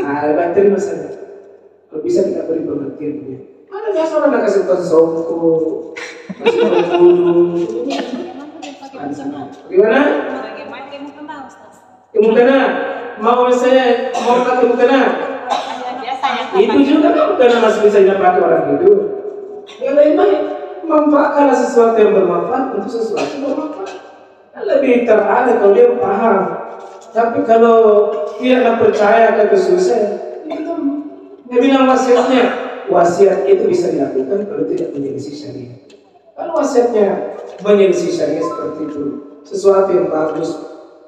Nah, terima saja. Kalau bisa kita beri pengertian dia. Mana biasa orang nak kasih konsongko, kasih kudu. Gimana? Kemungkinan mau saya mau tak kemungkinan. Itu juga kan bukan masih bisa dipakai orang hidup. Yang lain manfaatkanlah sesuatu yang bermanfaat untuk sesuatu yang bermanfaat. Lebih terarah kalau dia paham. Tapi kalau tidak percaya kata susah, itu dia bilang wasiat itu bisa dilakukan kalau tidak menyelisih syariat. Kalau wasiatnya menyelisih syariat seperti itu, sesuatu yang bagus,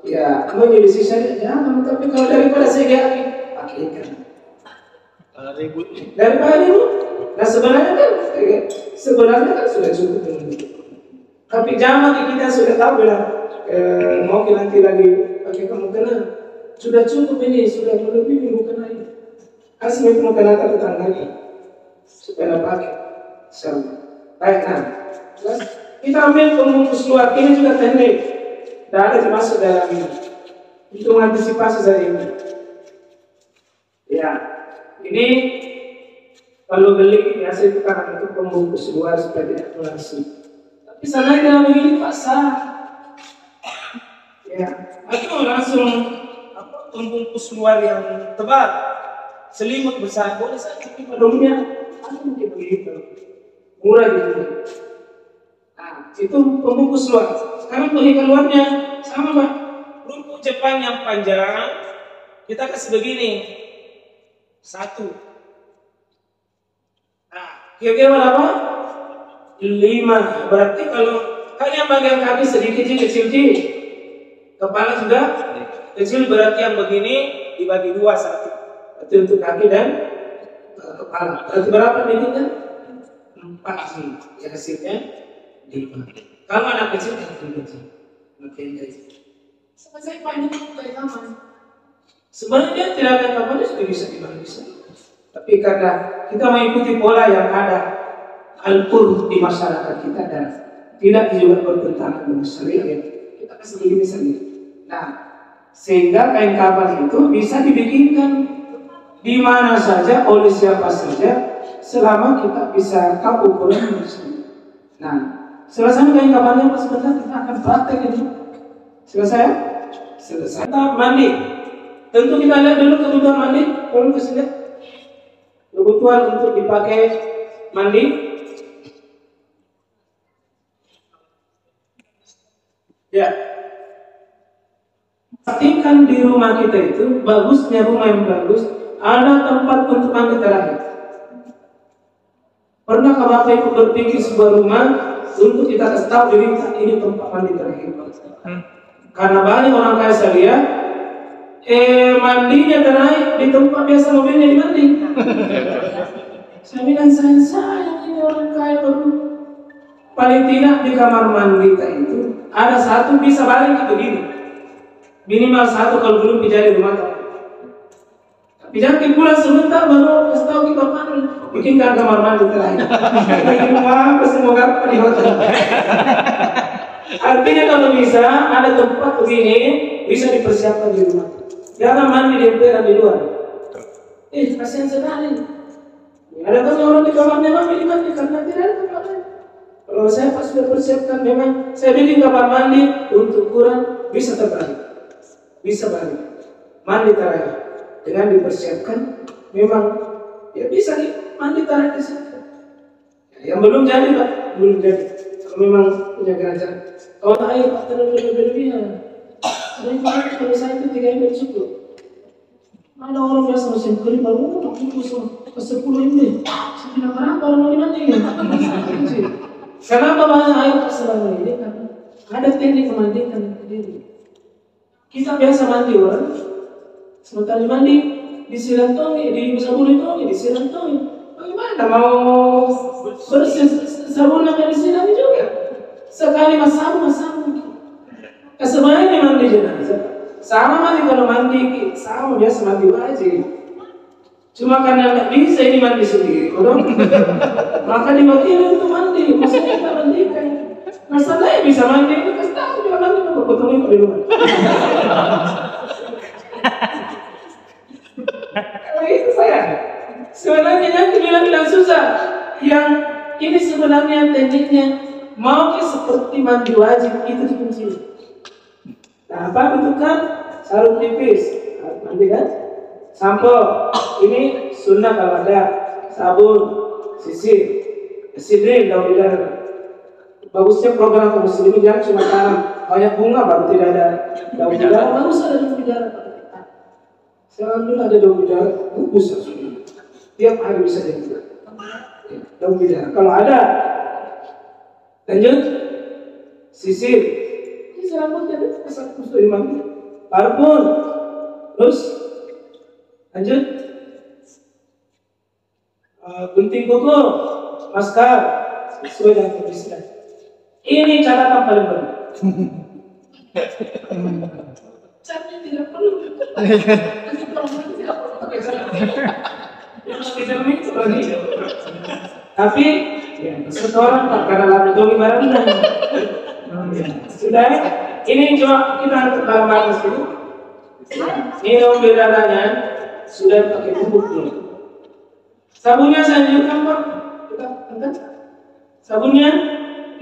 ya menyelisih syariat jangan. Tapi kalau daripada saya yakin, pakaikan. Daripada itu, nah sebenarnya kan sudah cukup dengan itu. Tapi jangan kita sudah tahu bilang mau nanti lagi pakai kamu kena, sudah cukup ini, sudah melebihi mukena ini. Kasih itu mukena ke tetangganya supaya pakai. Baik, nah kita ambil pembungkus luar ini juga teknik, tidak ada termasuk dalam ini. Itu mengantisipasi saja ini. Ya, ini kalau beli biasa itu kan itu pembungkus luar supaya tidak langsung. Tapi sana dalam begini pasar. Ya, atau langsung pembungkus luar yang tebal. Selimut besar boleh saja, tapi pada mungkin begitu murah gitu. Nah, itu pembungkus luar. Sekarang belikan luarnya sama Pak. Rumput Jepang yang panjang kita kasih begini 1. Nah, kira-kira berapa? 5. Berarti kalau kalian bagian kaki sedikit kecil, kepala juga kecil, berarti yang begini dibagi 2 1. Berarti untuk kaki dan kepala. Berarti berapa ini? 4 nih. Ya hasilnya 5. Kalau anak kecil selesai panjang kayak kamar. Sebenarnya tidak ada kamarnya sudah bisa dibagi. Tapi karena kita mengikuti pola yang ada al-qurb di masyarakat kita dan tidak juga bertentangan dengan syariat, kita kasih begini saja. Nah, sehingga kain kafan itu bisa dibikinkan di mana saja, oleh siapa saja, selama kita bisa tahu ukuran. Nah, selesai kain kafannya Mas sebentar kita akan praktek ini. Selesai? Selesai. Kita mandi. Tentu kita lihat dulu kebutuhan mandi. Kalau kita lihat kebutuhan untuk dipakai mandi. Ya. Pastikan di rumah kita itu bagusnya rumah yang bagus. Ada tempat untuk mandi terakhir. Pernahkah Bapak Ibu berpikir sebuah rumah untuk kita kasih tahu diri ini tempat mandi terakhir? Karena banyak orang kaya saya lihat, mandinya terakhir di tempat biasa mobilnya dimandi. Saya bilang sayang ini orang kaya baru. Paling tidak di kamar mandi kita itu ada 1 bisa balik begini. Minimal 1 kalau belum dijadi rumah tangga. Jangan pulang sebentar baru kasih tahu kita mana bikinkan kamar mandi terakhir. Di rumah pasti mau apa di hotel. Artinya kalau bisa ada tempat begini bisa dipersiapkan di rumah. Jangan mandi di emperan di luar. Kasihan sekali. Ada kan orang di kamarnya mandi karena tidak ada tempat lain. Kalau saya pas sudah persiapkan memang saya bikin kamar mandi untuk ukuran bisa terbalik, bisa balik. Mandi terakhir. Dengan dipersiapkan, memang ya bisa nih mandi tarik di sana. Yang belum jadi Pak, belum jadi. Kalau memang punya kerajaan. Kalau air terlalu berlebihan. Jadi kalau saya itu 3 ember cukup. Ada orang biasa musim kering baru ke 10 ember. Saya bilang kenapa orang mau mandi? Kenapa banyak air selama ini? Karena ada teknik memandikan diri. Kita biasa mandi orang, sementara mandi disiram tongi, di sabun itu disiram tongi. Bagaimana mau bersih sabun akan disiram juga? Sekali masamu. Sebenarnya mandi jenazah. Sama mandi kalau mandi, sama biasa mandi wajib. Cuma karena tidak bisa ini mandi sendiri, maka diwakili untuk mandi. Maksudnya kita mandikan. Masalahnya bisa mandi itu kasih tahu dia mandi mau potong itu di rumah. Kalau itu saya. Sebenarnya nanti bilang susah. Yang ini sebenarnya tekniknya mau seperti mandi wajib itu kunci. Nah, apa bentukkan sarung tipis, mandi kan? Sampo ini sunnah kalau ada sabun, sisir, sidrin, daun bidara. Bagusnya program kaum muslimin jangan cuma tanam banyak bunga baru tidak ada daun bidara. Bagus ada daun bidara. Sekarang dulu ada daun bidara, bagus tiap hari bisa jadi daun bidara. Kalau ada, lanjut sisir. Rambutnya asal kusuk imam parfum, terus lanjut gunting kuku, masker sesuai dengan kebiasaan. Ini catatan paling penting. Catnya tidak perlu. Tapi ya seseorang tak karena lalu doi barangnya. Sudah, ini coba kita angkat barang-barang sini. Ini daun bidaranya sudah pakai bubuk belum? Sabunnya saya anjurkan Pak, kita angkat. Sabunnya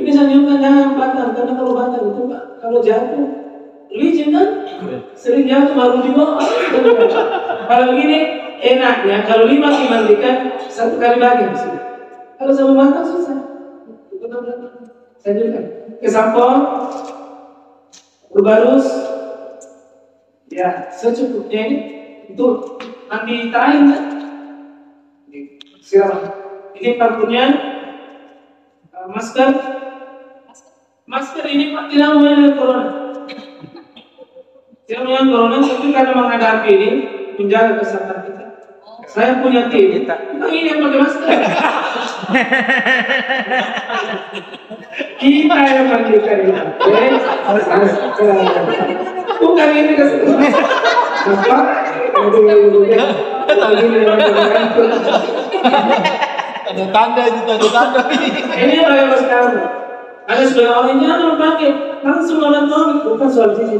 ini saya anjurkan jangan bakar karena kalau bakar itu Pak, kalau jatuh licin kan? Sering jatuh baru dibawa. Kalau begini enaknya kalau 5 dimandikan 1 kali bagi. Kalau sabun bakar susah. Saya anjurkan. Ke sampo, berbarus, ya secukupnya ini untuk mandi terakhir kan? Siram. Ini parfumnya, masker ini Pak tidak mengenai corona. Tidak mengenai corona, tapi karena menghadapi ini menjaga kesehatan kita. Saya punya tim, ini yang pakai masker. Kita yang mandikan ini. Bukan ini kesempatan. Apa? Ada tanda itu, ada tanda. Ini pakai masker. Ada sebagian orang yang jangan pakai langsung orang tahu bukan soal sisi,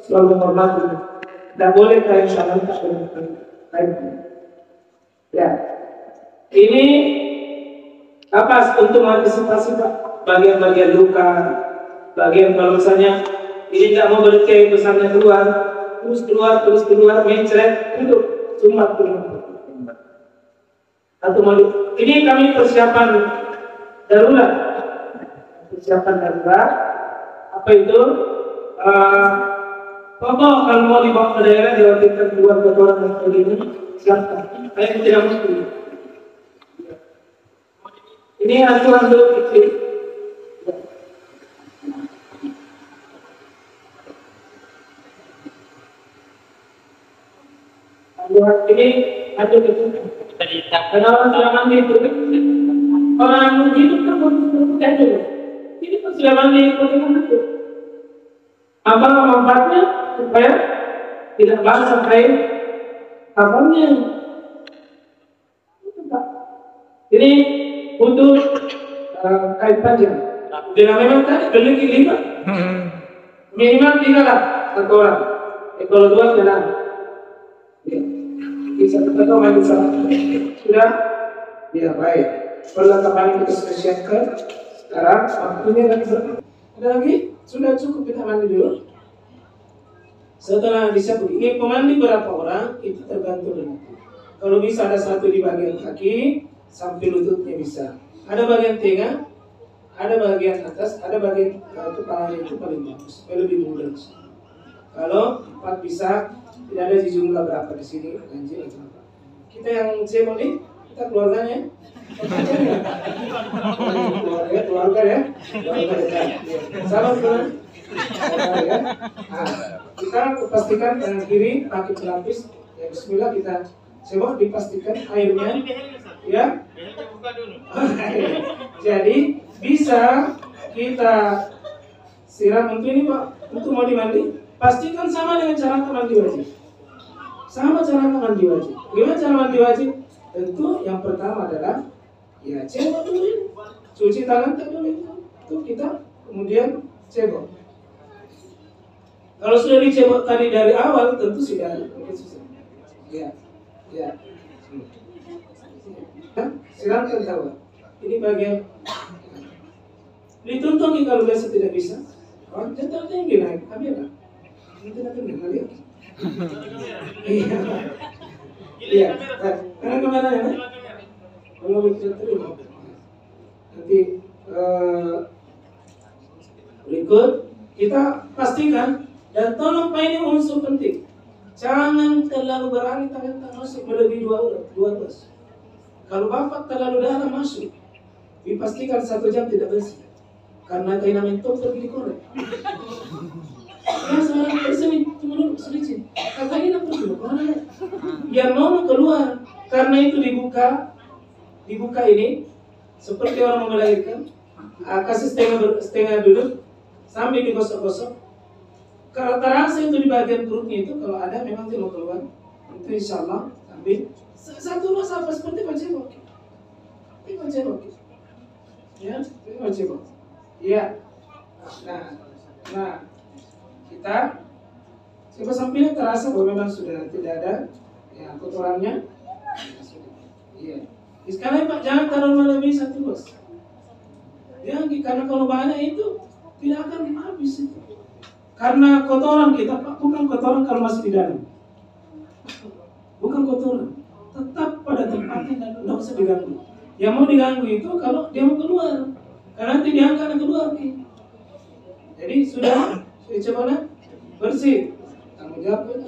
soal menghormati. Tidak boleh kain salam tak boleh kain. Ya, ini apa untuk mengantisipasi Pak? Bagian-bagian luka, bagian kalau misalnya ini tidak mau berkeh besarnya terus keluar, mencret, itu cuma atau mau ini kami persiapan darurat, apa itu? Pokok kalau mau dibawa ke daerah diwakilkan keluar ke orang yang begini, silakan. Saya tidak mesti. Ini hantu-hantu kecil. Ini hantu kecil. Karena orang sudah mandi itu, orang yang hidup terbuka juga. Ini pun sudah mandi itu dengan hantu. Apa manfaatnya supaya tidak basah kain kapannya? Ini untuk kain panjang. Dengan memang tadi beli 5, minimal 3 lah satu orang. Kalau 2 jalan. Bisa kita main sama. Sudah? Ya baik. Perlengkapan kita sudah siapkan. Sekarang waktunya lagi berapa? Ada lagi? Sudah cukup kita mandi dulu. Setelah disiapkan ini pemandi berapa orang itu tergantung dengan. Kalau bisa ada 1 di bagian kaki sampai lututnya bisa. Ada bagian tengah, ada bagian atas, ada bagian kepalanya itu paling bagus, lebih mudah. Kalau 4 bisa, tidak ada jumlah berapa di sini, ganjil atau apa. Kita yang cebok nih, kita keluarganya. Keluarga ya, keluarga dekat. Salam teman. Ya. Nah, kita pastikan tangan kiri kaki pelapis. Ya Bismillah kita coba dipastikan airnya, ya. Jadi bisa kita siram untuk ini Pak, untuk mau dimandi. Pastikan sama dengan cara mandi wajib. Sama cara mandi wajib. Gimana cara mandi wajib? Tentu yang pertama adalah ya cebok dulu, cuci tangan dulu itu kita kemudian cebok. Kalau sudah dicebok tadi dari awal tentu sudah susah. Ya. Silakan tahu. Ini bagian dituntun kalau biasa tidak bisa. Oh, jangan tinggi naik kamera. Nanti lihat. Iya. Karena kemana ya? Kalau bisa terima. Nanti berikut kita pastikan dan tolong Pak ini unsur penting. Jangan terlalu berani tangan masuk melebihi 12. Kalau Bapak terlalu dalam masuk, dipastikan 1 jam tidak bersih. Karena kain mentok pergi dikorek. Ya seorang person cuma dulu sedikit. Kata ini apa dulu? Yang mau keluar karena itu dibuka ini seperti orang mau melahirkan. Kasih setengah duduk sambil digosok-gosok. Kalau terasa itu di bagian perutnya itu kalau ada memang dia mau keluar itu insya Allah ambil satu rasa apa seperti pancebok. Ini pancebok. Ya, ini pancebok. Iya. Nah, kita coba sampingnya terasa bahwa memang sudah tidak ada ya kotorannya. Iya. Sekarang Pak jangan taruh melebihi 1 bos. Ya, karena kalau banyak itu tidak akan habis itu. Karena kotoran kita Pak bukan kotoran kalau masih di dalam. Bukan kotoran, tetap pada tempatnya dan tidak usah diganggu. Yang mau diganggu itu kalau dia mau keluar, karena nanti diangkat dan keluar. Jadi sudah coba bersih. Tanggung jawab itu.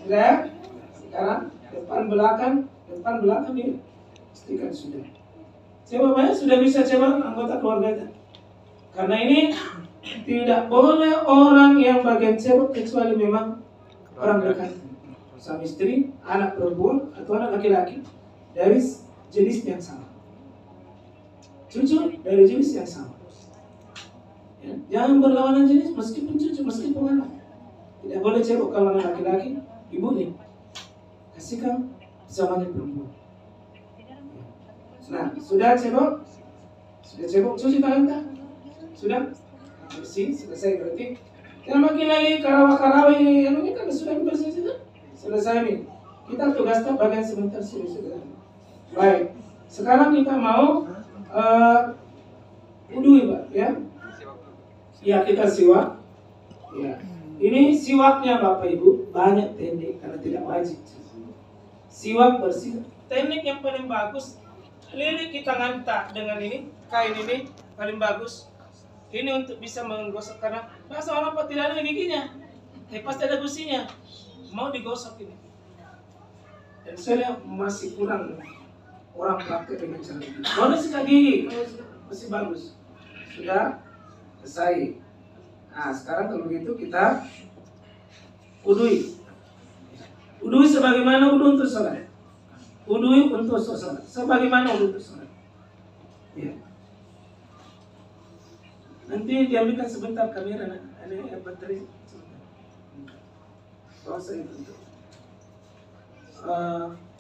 Sudah. Sekarang depan belakang ini pastikan sudah. Coba banyak sudah bisa coba anggota keluarga. Karena ini tidak boleh orang yang bagian cebok kecuali memang orang dekat, suami istri, anak perempuan atau anak laki-laki dari jenis yang sama, cucu dari jenis yang sama. Ya, jangan berlawanan jenis meskipun cucu meskipun anak. Tidak boleh cebok kalau anak laki-laki, ibunya kasihkan zamannya perempuan. Nah sudah cebok cuci tangan tak? Sudah? Bersih, selesai berarti. Yang makin lagi karawa-karawa ini kan sudah bersih sudah. Selesai nih. Kita tugasnya bagian sebentar sudah. Baik. Sekarang kita mau wudhu Pak ya. Ya kita siwak. Ya. Ini siwaknya Bapak Ibu banyak teknik karena tidak wajib. Siwak bersih. Teknik yang paling bagus lilit kita ngantak dengan ini kain ini paling bagus. Ini untuk bisa menggosok karena bahasa orang Pak tidak ada giginya, pasti ada gusinya. Mau digosok ini. Dan saya lihat masih kurang orang pakai dengan cara ini. Mau sikat gigi, masih bagus. Sudah selesai. Nah sekarang kalau begitu kita wudhui. Wudhui sebagaimana wudhu untuk sholat. Wudhui untuk sholat. Sebagaimana wudhu untuk sholat. Ya. Nanti diambilkan sebentar kamera, ada baterai.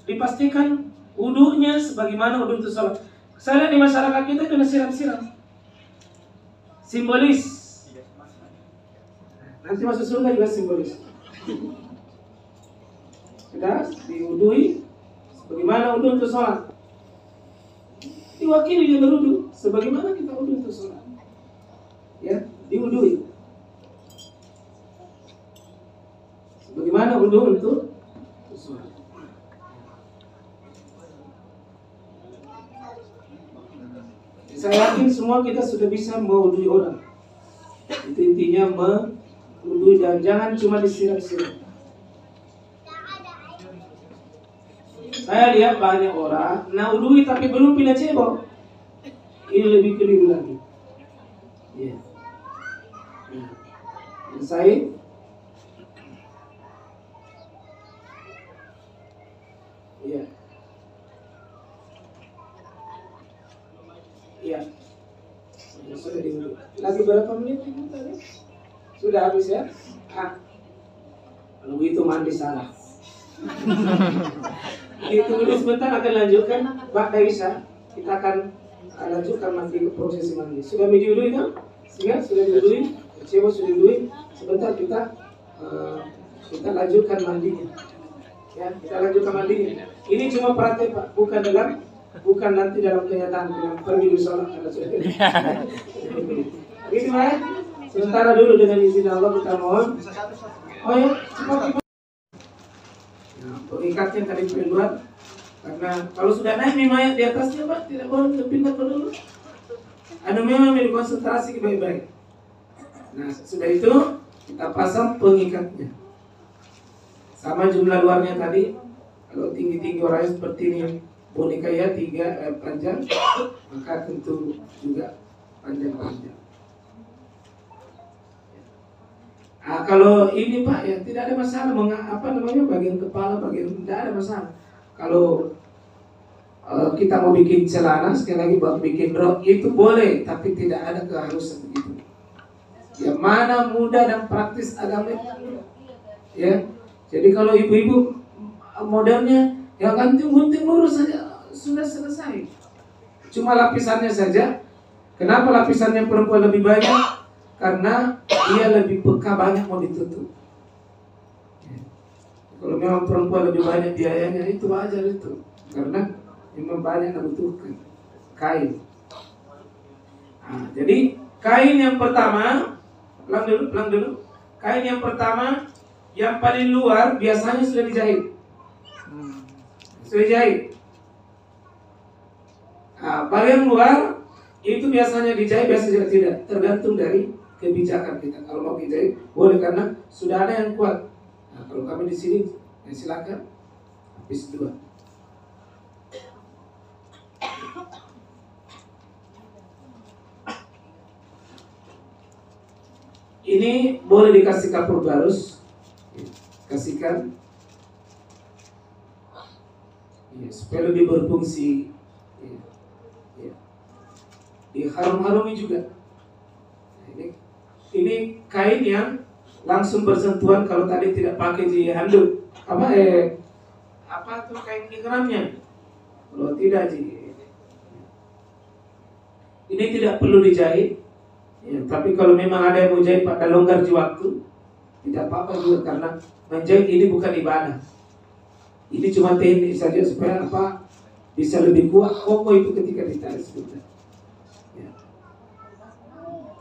Dipastikan wudhunya sebagaimana wudhu untuk sholat. Saya lihat di masyarakat kita kena siram-siram. Simbolis. Nanti masuk surga juga simbolis. Sudah diwudhui sebagaimana wudhu untuk sholat. Diwakili dia berwudhu sebagaimana kita wudhu untuk sholat. Ya, diwudhui. Sebagaimana wudhu untuk sholat. saya yakin semua kita sudah bisa mewudui orang. Itu intinya mewudui, dan jangan cuma disiram-siram. Saya lihat banyak orang wudui tapi belum pindah cebok. Ini lebih keliru lagi. Ya. Nah, selesai. Iya. Iya. Sudah diundur. Lagi berapa menit ini tadi? Sudah habis ya? Kalau itu mandi salah. Ditunggu sebentar, akan lanjutkan. Pak Daisa, kita akan lanjutkan mandi, prosesi mandi. Sudah diundur itu? Sudah diundur? Cewek sudah diundur. Sebentar kita lanjutkan mandinya. Ya, kita lanjutkan mandinya. Ini cuma praktek Pak, bukan nanti dalam kenyataan dengan pergi di sholat karena sudah. Begitu ya. Sementara dulu dengan izin Allah kita mohon. Oh ya, cepat. Nah, pengikatnya tadi perluan, karena kalau sudah naik mayat di atasnya Pak, tidak boleh pindah ke dulu. Ada memang konsentrasi baik-baik. Nah, sudah itu kita pasang pengikatnya. Sama jumlah luarnya tadi. Kalau tinggi-tinggi orangnya seperti ini, boneka ya 3 panjang, maka tentu juga panjang-panjang. Kalau ini Pak ya tidak ada masalah, bagian kepala, bagian tidak ada masalah. Kalau kita mau bikin celana, sekali lagi buat bikin rok itu boleh, tapi tidak ada keharusan begitu. Yang mana mudah dan praktis agama, ya. Jadi kalau ibu-ibu modelnya yang gunting lurus saja sudah selesai. Cuma lapisannya saja. Kenapa lapisannya perempuan lebih banyak? Karena dia lebih peka, banyak mau ditutup. Kalau memang perempuan lebih banyak biayanya, itu wajar itu. Karena memang banyak membutuhkan kain. Nah, jadi kain yang pertama, pelang dulu. Kain yang pertama, yang paling luar biasanya sudah dijahit. Nah, bagian luar itu biasanya dijahit, biasanya tidak, tergantung dari kebijakan kita. Kalau mau dijahit boleh karena sudah ada yang kuat. Nah, kalau kami di sini ya silakan habis 2. Ini boleh dikasih kapur barus, kasihkan, ya, supaya lebih berfungsi. Ya. Diharum-harumi juga. Ini kain yang langsung bersentuhan. Kalau tadi tidak pakai handuk, apa tuh kain ikramnya? Kalau tidak ini tidak perlu dijahit. Ya, tapi kalau memang ada yang mau jahit pada longgar di waktu, tidak apa-apa juga, karena menjahit ini bukan ibadah. Ini cuma teknik saja supaya bisa lebih kuat kokoh itu ketika ditarik sebentar. Ya.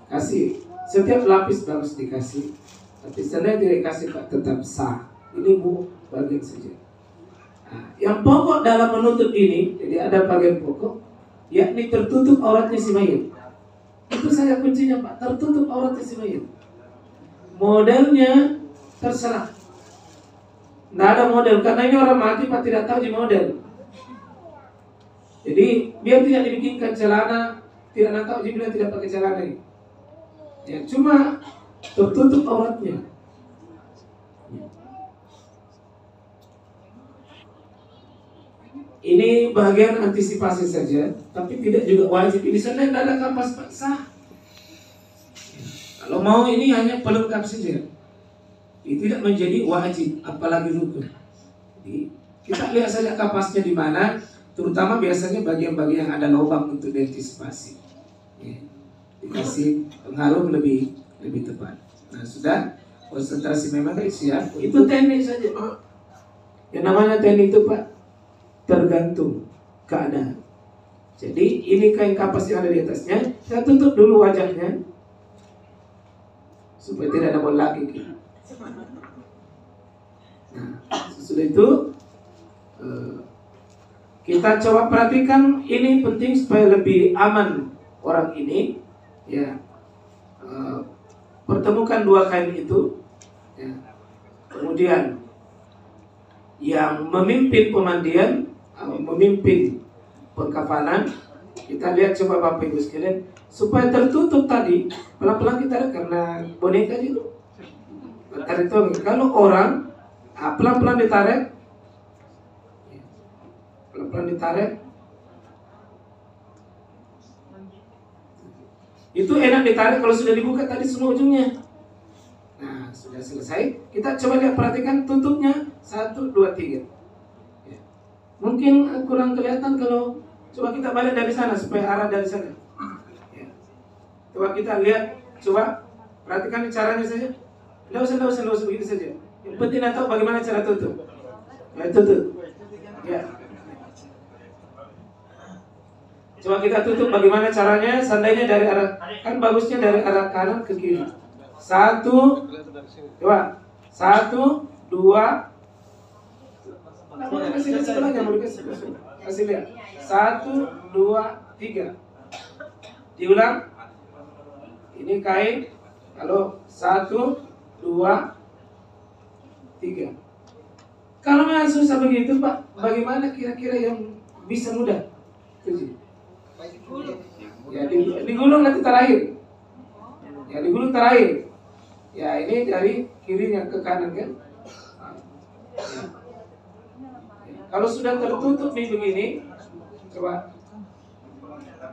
Kasih setiap lapis bagus dikasih, tapi sebenarnya tidak kasih Pak, tetap sah. Ini bagian saja. Nah, yang pokok dalam menutup ini, jadi ada bagian pokok, yakni tertutup auratnya si mayit. Itu saja kuncinya Pak, tertutup auratnya si mayit. Modelnya terserah. Tidak ada model, karena ini orang mati Pak, tidak tahu di model. Jadi biar tidak dibikinkan celana, tidak tahu dia bilang tidak pakai celana ini. Ya, cuma tertutup auratnya. Ini bagian antisipasi saja, tapi tidak juga wajib. Ini sebenarnya tidak ada kapas sah. Kalau mau ini hanya pelengkap saja. Ini tidak menjadi wajib, apalagi rukun. Jadi kita lihat saja kapasnya di mana, terutama biasanya bagian-bagian yang ada lubang untuk diantisipasi. Ya. Dikasih pengharum lebih tepat. Nah, sudah konsentrasi memang siap. Itu teknik saja. Yang namanya teknik itu Pak, tergantung keadaan. Jadi ini kain kapas yang ada di atasnya, saya tutup dulu wajahnya supaya tidak ada bola lagi. Nah, sesudah itu kita coba perhatikan, ini penting supaya lebih aman orang ini, ya, pertemukan dua kain itu, ya. Kemudian yang memimpin pemandian, memimpin pengkafanan, kita lihat coba Bapak Ibu sekalian, supaya tertutup tadi, pelan-pelan kita lihat karena boneka itu tarik tuh. Kalau orang pelan-pelan ditarik, pelan-pelan ditarik, itu enak ditarik kalau sudah dibuka tadi semua ujungnya. Nah, sudah selesai. Kita coba lihat, perhatikan tutupnya 1, 2, 3. Ya. Mungkin kurang kelihatan kalau coba kita balik dari sana supaya arah dari sana. Ya. Coba kita lihat, coba perhatikan caranya saja. Tidak usah begitu saja. Yang penting tahu bagaimana cara tutup. Ya, tutup. Ya. Coba kita tutup bagaimana caranya. Seandainya dari arah, kan bagusnya dari arah kanan ke kiri. 1, coba 1, 2. Kasih lihat sebelahnya, kasih lihat. 1, 2, 3. Diulang. Ini kain. Kalau 1, 2, 3. Kalau memang susah begitu, Pak, bagaimana kira-kira yang bisa mudah? Ya, digulung nanti terakhir. Ya, digulung terakhir. Ya, ini dari kirinya ke kanan kan. Ya. Kalau sudah tertutup nih begini, coba.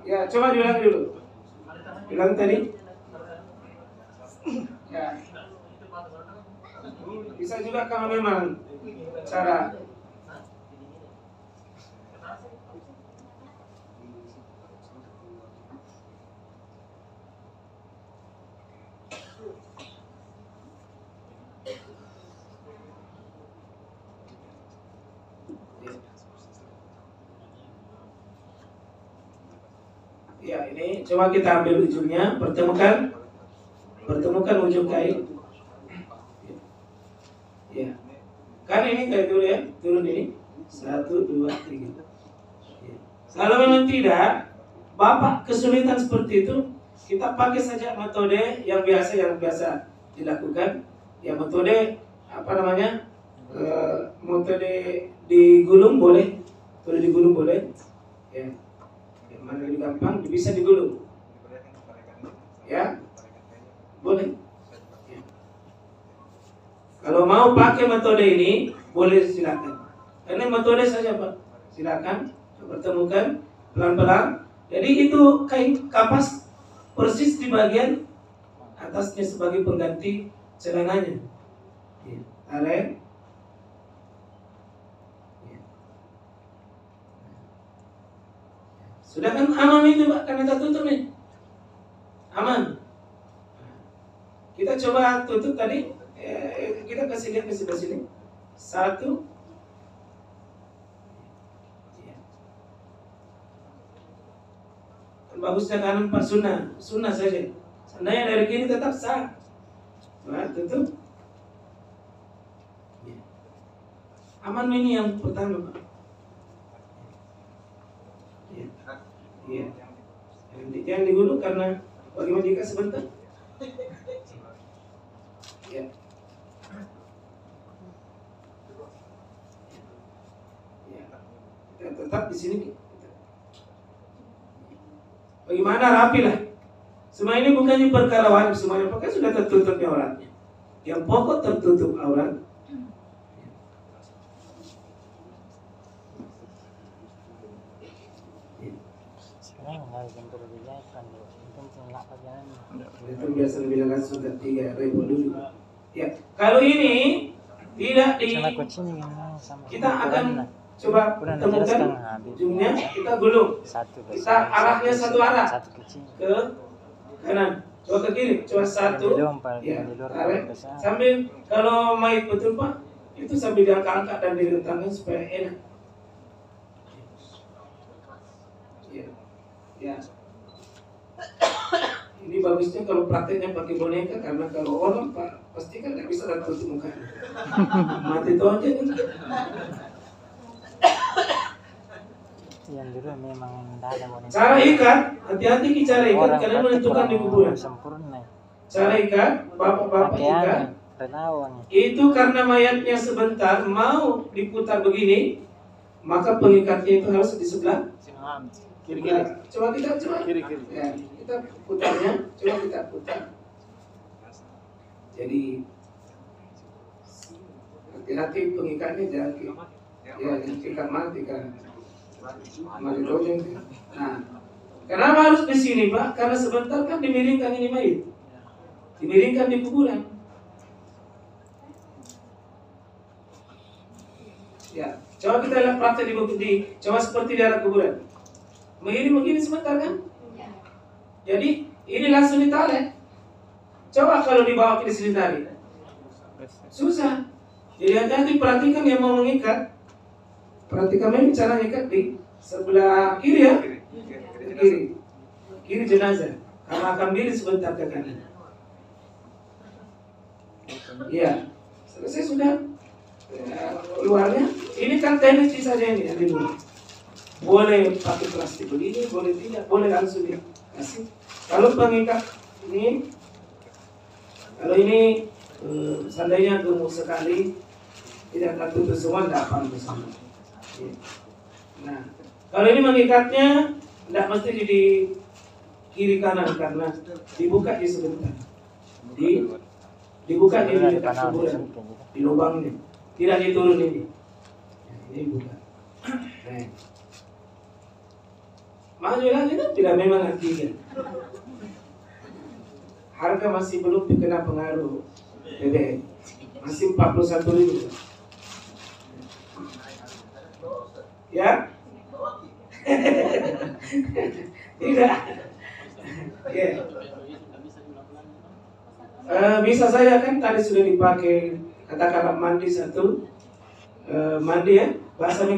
Ya, coba diulang dulu. Bilang tadi. Ya. Bisa juga kalau memang cara ya, ini coba kita ambil ujungnya, pertemukan ujung kain. Ya, kan ini kayak dulu ya, turun ini 1, 2, 3. Ya. Kalau memang tidak, Bapak kesulitan seperti itu, kita pakai saja metode yang biasa dilakukan. Ya, metode apa namanya? Metode digulung boleh, Ya. Yang mana lebih gampang, bisa digulung. Ya, boleh. Ya. Kalau mau pakai metode ini, boleh silakan. Karena metode saja Pak, silakan pertemukan pelan-pelan. Jadi itu kain kapas persis di bagian atasnya sebagai pengganti celananya. Ya. Tarik. Ya. Sudah kan aman itu Pak, karena kita tutup nih. Aman. Kita coba tutup tadi. Kita kasih lihat ke sebelah sini. 1. Ya. Bagusnya kanan Pak, sunnah saja. Seandainya dari kiri tetap sah. Nah, tutup. Ya. Aman ini yang pertama Pak. Ya. Ya. Jangan digulung karena bagaimana jika sebentar. Ya. Ya, tetap di sini. Bagaimana rapi lah. Semua ini bukannya perkara wajib, semuanya pakai sudah tertutup auratnya. Yang pokok tertutup aurat. Sekarang harus memperbiasakan, mungkin nggak pakai. Itu biasa dibilang sudah 3.000 dulu. Ya, kalau ini tidak di, kita akan coba temukan ujungnya, kita gulung. Kita arahnya satu arah ke kanan, coba ke kiri, coba 1. Ya, tarik. Sambil kalau main betul Pak, itu sambil diangkat-angkat dan direntangkan supaya enak. Ya, ya. Ini bagusnya kalau prakteknya pakai boneka, karena kalau orang Pak pasti kan nggak bisa tutup muka. Mati itu aja nih. Yang dulu memang tidak ada wanita. Cara ikat, hati-hati ki cara ikat, Orang kalian berarti menentukan di kurang kuburan. sempurna. Cara ikat, bapak-bapak ikat, Pakaian, relawan. itu karena mayatnya sebentar mau diputar begini, maka pengikatnya itu harus di sebelah Kiri-kiri. Coba kita coba. Kiri-kiri. Ya, kita putarnya, coba kita putar. Jadi hati-hati pengikatnya jangan ya ikat mati kan. Mati dojeng. Nah, kenapa harus di sini Pak? Karena sebentar kan dimiringkan ini mayat. Dimiringkan di kuburan. Ya, coba kita lihat praktek coba seperti di arah kuburan. Begini sebentar kan? Jadi ini langsung ditarik. Coba kalau dibawa ke sini tadi, susah. Jadi hati-hati perhatikan yang mau mengikat. Perhatikan memang cara mengikat di sebelah kiri ya, kiri jenazah. Karena akan diri sebentar ke kanan. Iya, selesai sudah. Luarnya, ini kan teknik saja ini yang dulu. Boleh pakai plastik begini, boleh tidak, boleh langsung dikasih. Kalau pengikat ini, kalau ini seandainya gemuk sekali, tidak akan tutup semua, tidak akan bersama. Nah, kalau ini mengikatnya tidak mesti di kiri kanan karena dibuka di sebentar, dibuka di dekat kuburan, di lubangnya, tidak diturun ini. Ini bukan. Nah. Maju lagi itu tidak memang nantinya. Harga masih belum terkena pengaruh BBM. Masih 41.000. Ya? Tidak. Ya. Bisa saja kan tadi sudah dipakai katakanlah mandi satu, mandi ya bahasa